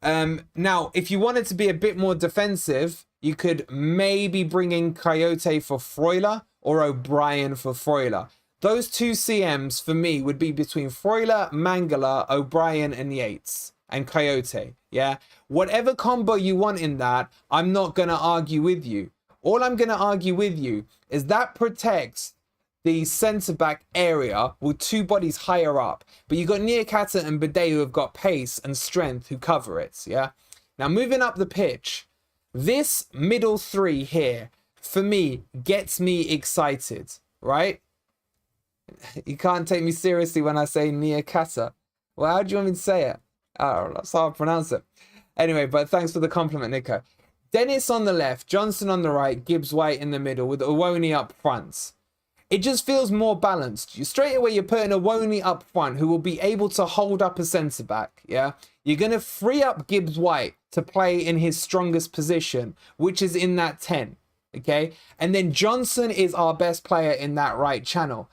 Now, if you wanted to be a bit more defensive, you could maybe bring in Kouyate for Freuler or O'Brien for Freuler. those two CMs for me would be between Freuler, Mangala, O'Brien, and Yates, and Kouyate. Yeah, whatever combo you want in that, I'm not gonna argue with you. All I'm gonna argue with you is that protects the centre back area with two bodies higher up, but you got Niakhaté and Bidet who have got pace and strength who cover it. Yeah. Now moving up the pitch, this middle three here for me gets me excited, right? You can't take me seriously when I say Niakhaté. Well, how do you want me to say it? Oh, that's how I pronounce it. Anyway, but thanks for the compliment, Nico. Dennis on the left, Johnson on the right, Gibbs White in the middle with Owonyi up front. It just feels more balanced. Straight away, you're putting Owonyi up front who will be able to hold up a centre-back, yeah? You're going to free up Gibbs White to play in his strongest position, which is in that 10, okay? And then Johnson is our best player in that right channel.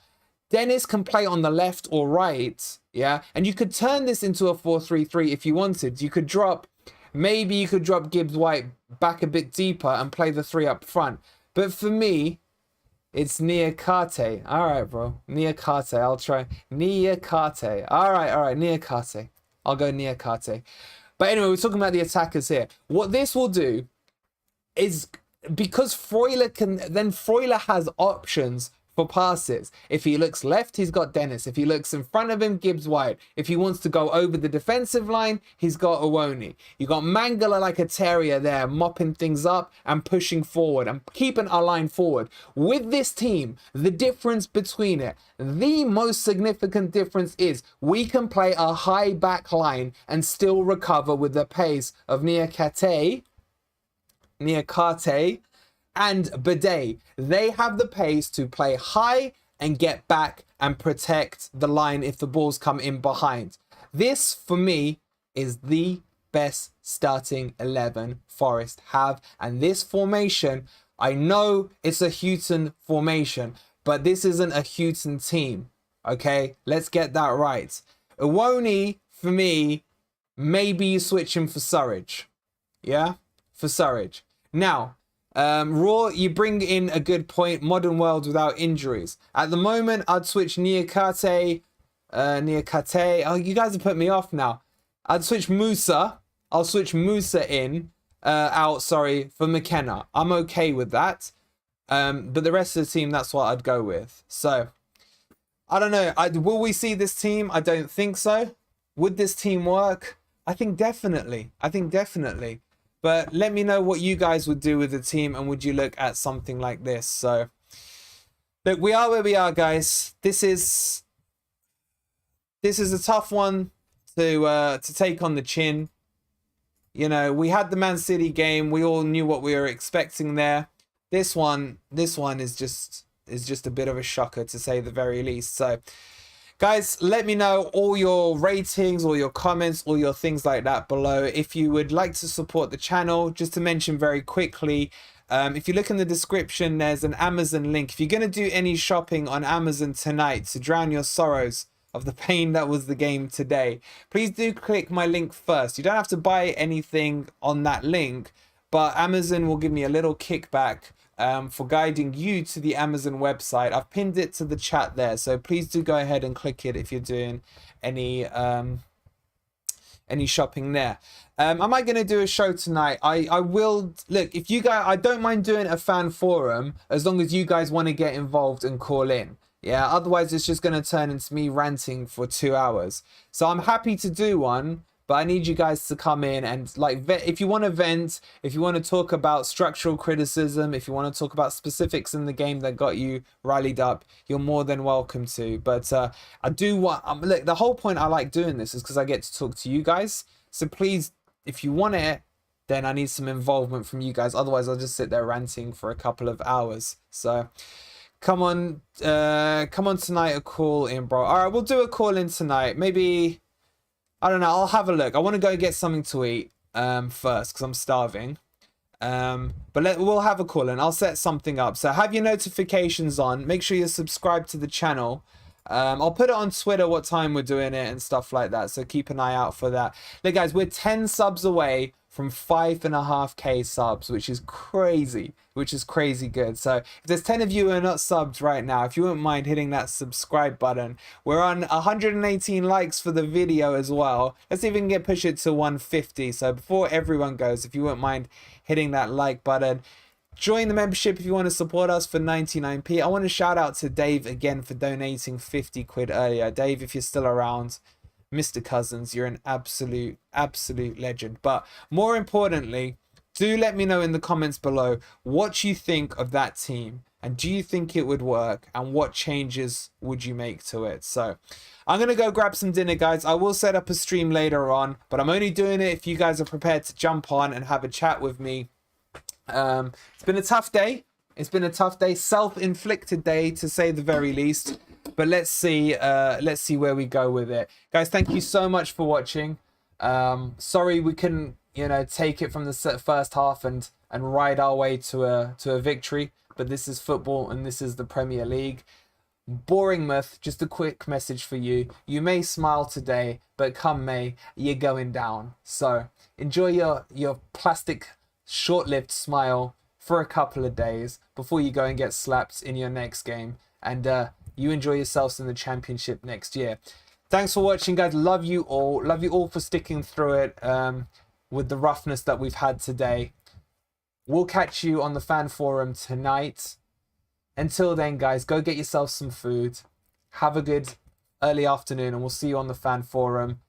Dennis can play on the left or right, yeah? And you could turn this into a 4-3-3 if you wanted. You could drop, maybe you could drop Gibbs White back a bit deeper and play the three up front. But for me, it's Niakhaté. All right, bro. Niakhaté. I'll try. Niakhaté. All right, Niakhaté. I'll go Niakhaté. But anyway, we're talking about the attackers here. What this will do is, because Freuler has options for passes. If he looks left, he's got Dennis. If he looks in front of him, Gibbs White. If he wants to go over the defensive line, he's got Owonyi. You got Mangala like a terrier there, mopping things up and pushing forward and keeping our line forward. With this team, the difference between it, the most significant difference is we can play a high back line and still recover with the pace of Niakhaté and Bidet. They have the pace to play high and get back and protect the line if the balls come in behind. This, for me, is the best starting 11 Forest have. And this formation, I know it's a Houghton formation, but this isn't a Houghton team. Okay, let's get that right. Owonyi, for me, maybe you switch him for Surridge. Yeah, for Surridge. Now, Raw, you bring in a good point. Modern world without injuries. At the moment, I'd switch Niakhaté. Oh, you guys have put me off now. I'd switch Musa. I'll switch Musa out, for Mckenna. I'm okay with that. But the rest of the team, that's what I'd go with. So, I don't know. Will we see this team? I don't think so. Would this team work? I think definitely. But let me know what you guys would do with the team, and would you look at something like this? So, look, we are where we are, guys. This is a tough one to take on the chin. You know, we had the Man City game. We all knew what we were expecting there. This one is just a bit of a shocker, to say the very least. So, guys, let me know all your ratings, all your comments, all your things like that below. If you would like to support the channel, just to mention very quickly, if you look in the description, there's an Amazon link. If you're going to do any shopping on Amazon tonight to drown your sorrows of the pain that was the game today, please do click my link first. You don't have to buy anything on that link, but Amazon will give me a little kickback for guiding you to the Amazon website. I've pinned it to the chat there, so please do go ahead and click it if you're doing any shopping there. Am I going to do a show tonight? I will. Look, if you guys, I don't mind doing a fan forum as long as you guys want to get involved and call in. Yeah, otherwise it's just going to turn into me ranting for 2 hours. So I'm happy to do one, but I need you guys to come in and, like, if you want to vent, if you want to talk about structural criticism, if you want to talk about specifics in the game that got you rallied up, you're more than welcome to. But I do want, look, the whole point I like doing this is because I get to talk to you guys. So please, if you want it, then I need some involvement from you guys. Otherwise, I'll just sit there ranting for a couple of hours. So come on tonight, a call in, bro. All right, we'll do a call in tonight. Maybe, I don't know. I'll have a look. I want to go get something to eat first because I'm starving. But we'll have a call and I'll set something up. So have your notifications on. Make sure you're subscribed to the channel. I'll put it on Twitter what time we're doing it and stuff like that, so keep an eye out for that. Look guys, we're 10 subs away from 5.5k subs, which is crazy, good. So if there's 10 of you who are not subbed right now, if you wouldn't mind hitting that subscribe button. We're on 118 likes for the video as well. Let's see if we can push it to 150. So before everyone goes, if you wouldn't mind hitting that like button. Join the membership if you want to support us for 99p. I want to shout out to Dave again for donating 50 quid earlier. Dave, if you're still around, Mr. Cousins, you're an absolute legend. But more importantly, do let me know in the comments below what you think of that team. And do you think it would work? And what changes would you make to it? So I'm going to go grab some dinner, guys. I will set up a stream later on, but I'm only doing it if you guys are prepared to jump on and have a chat with me. It's been a tough day. Self-inflicted day to say the very least. But let's see where we go with it. Guys, thank you so much for watching. Sorry we couldn't, take it from the first half and ride our way to a victory. But this is football and this is the Premier League. Bournemouth, just a quick message for you. You may smile today, but come May, you're going down. So enjoy your plastic short-lived smile for a couple of days before you go and get slapped in your next game, and you enjoy yourselves in the championship next year. Thanks for watching, guys. Love you all for sticking through it with the roughness that we've had today. We'll catch you on the fan forum tonight. Until then, guys, go get yourself some food, have a good early afternoon, and we'll see you on the fan forum.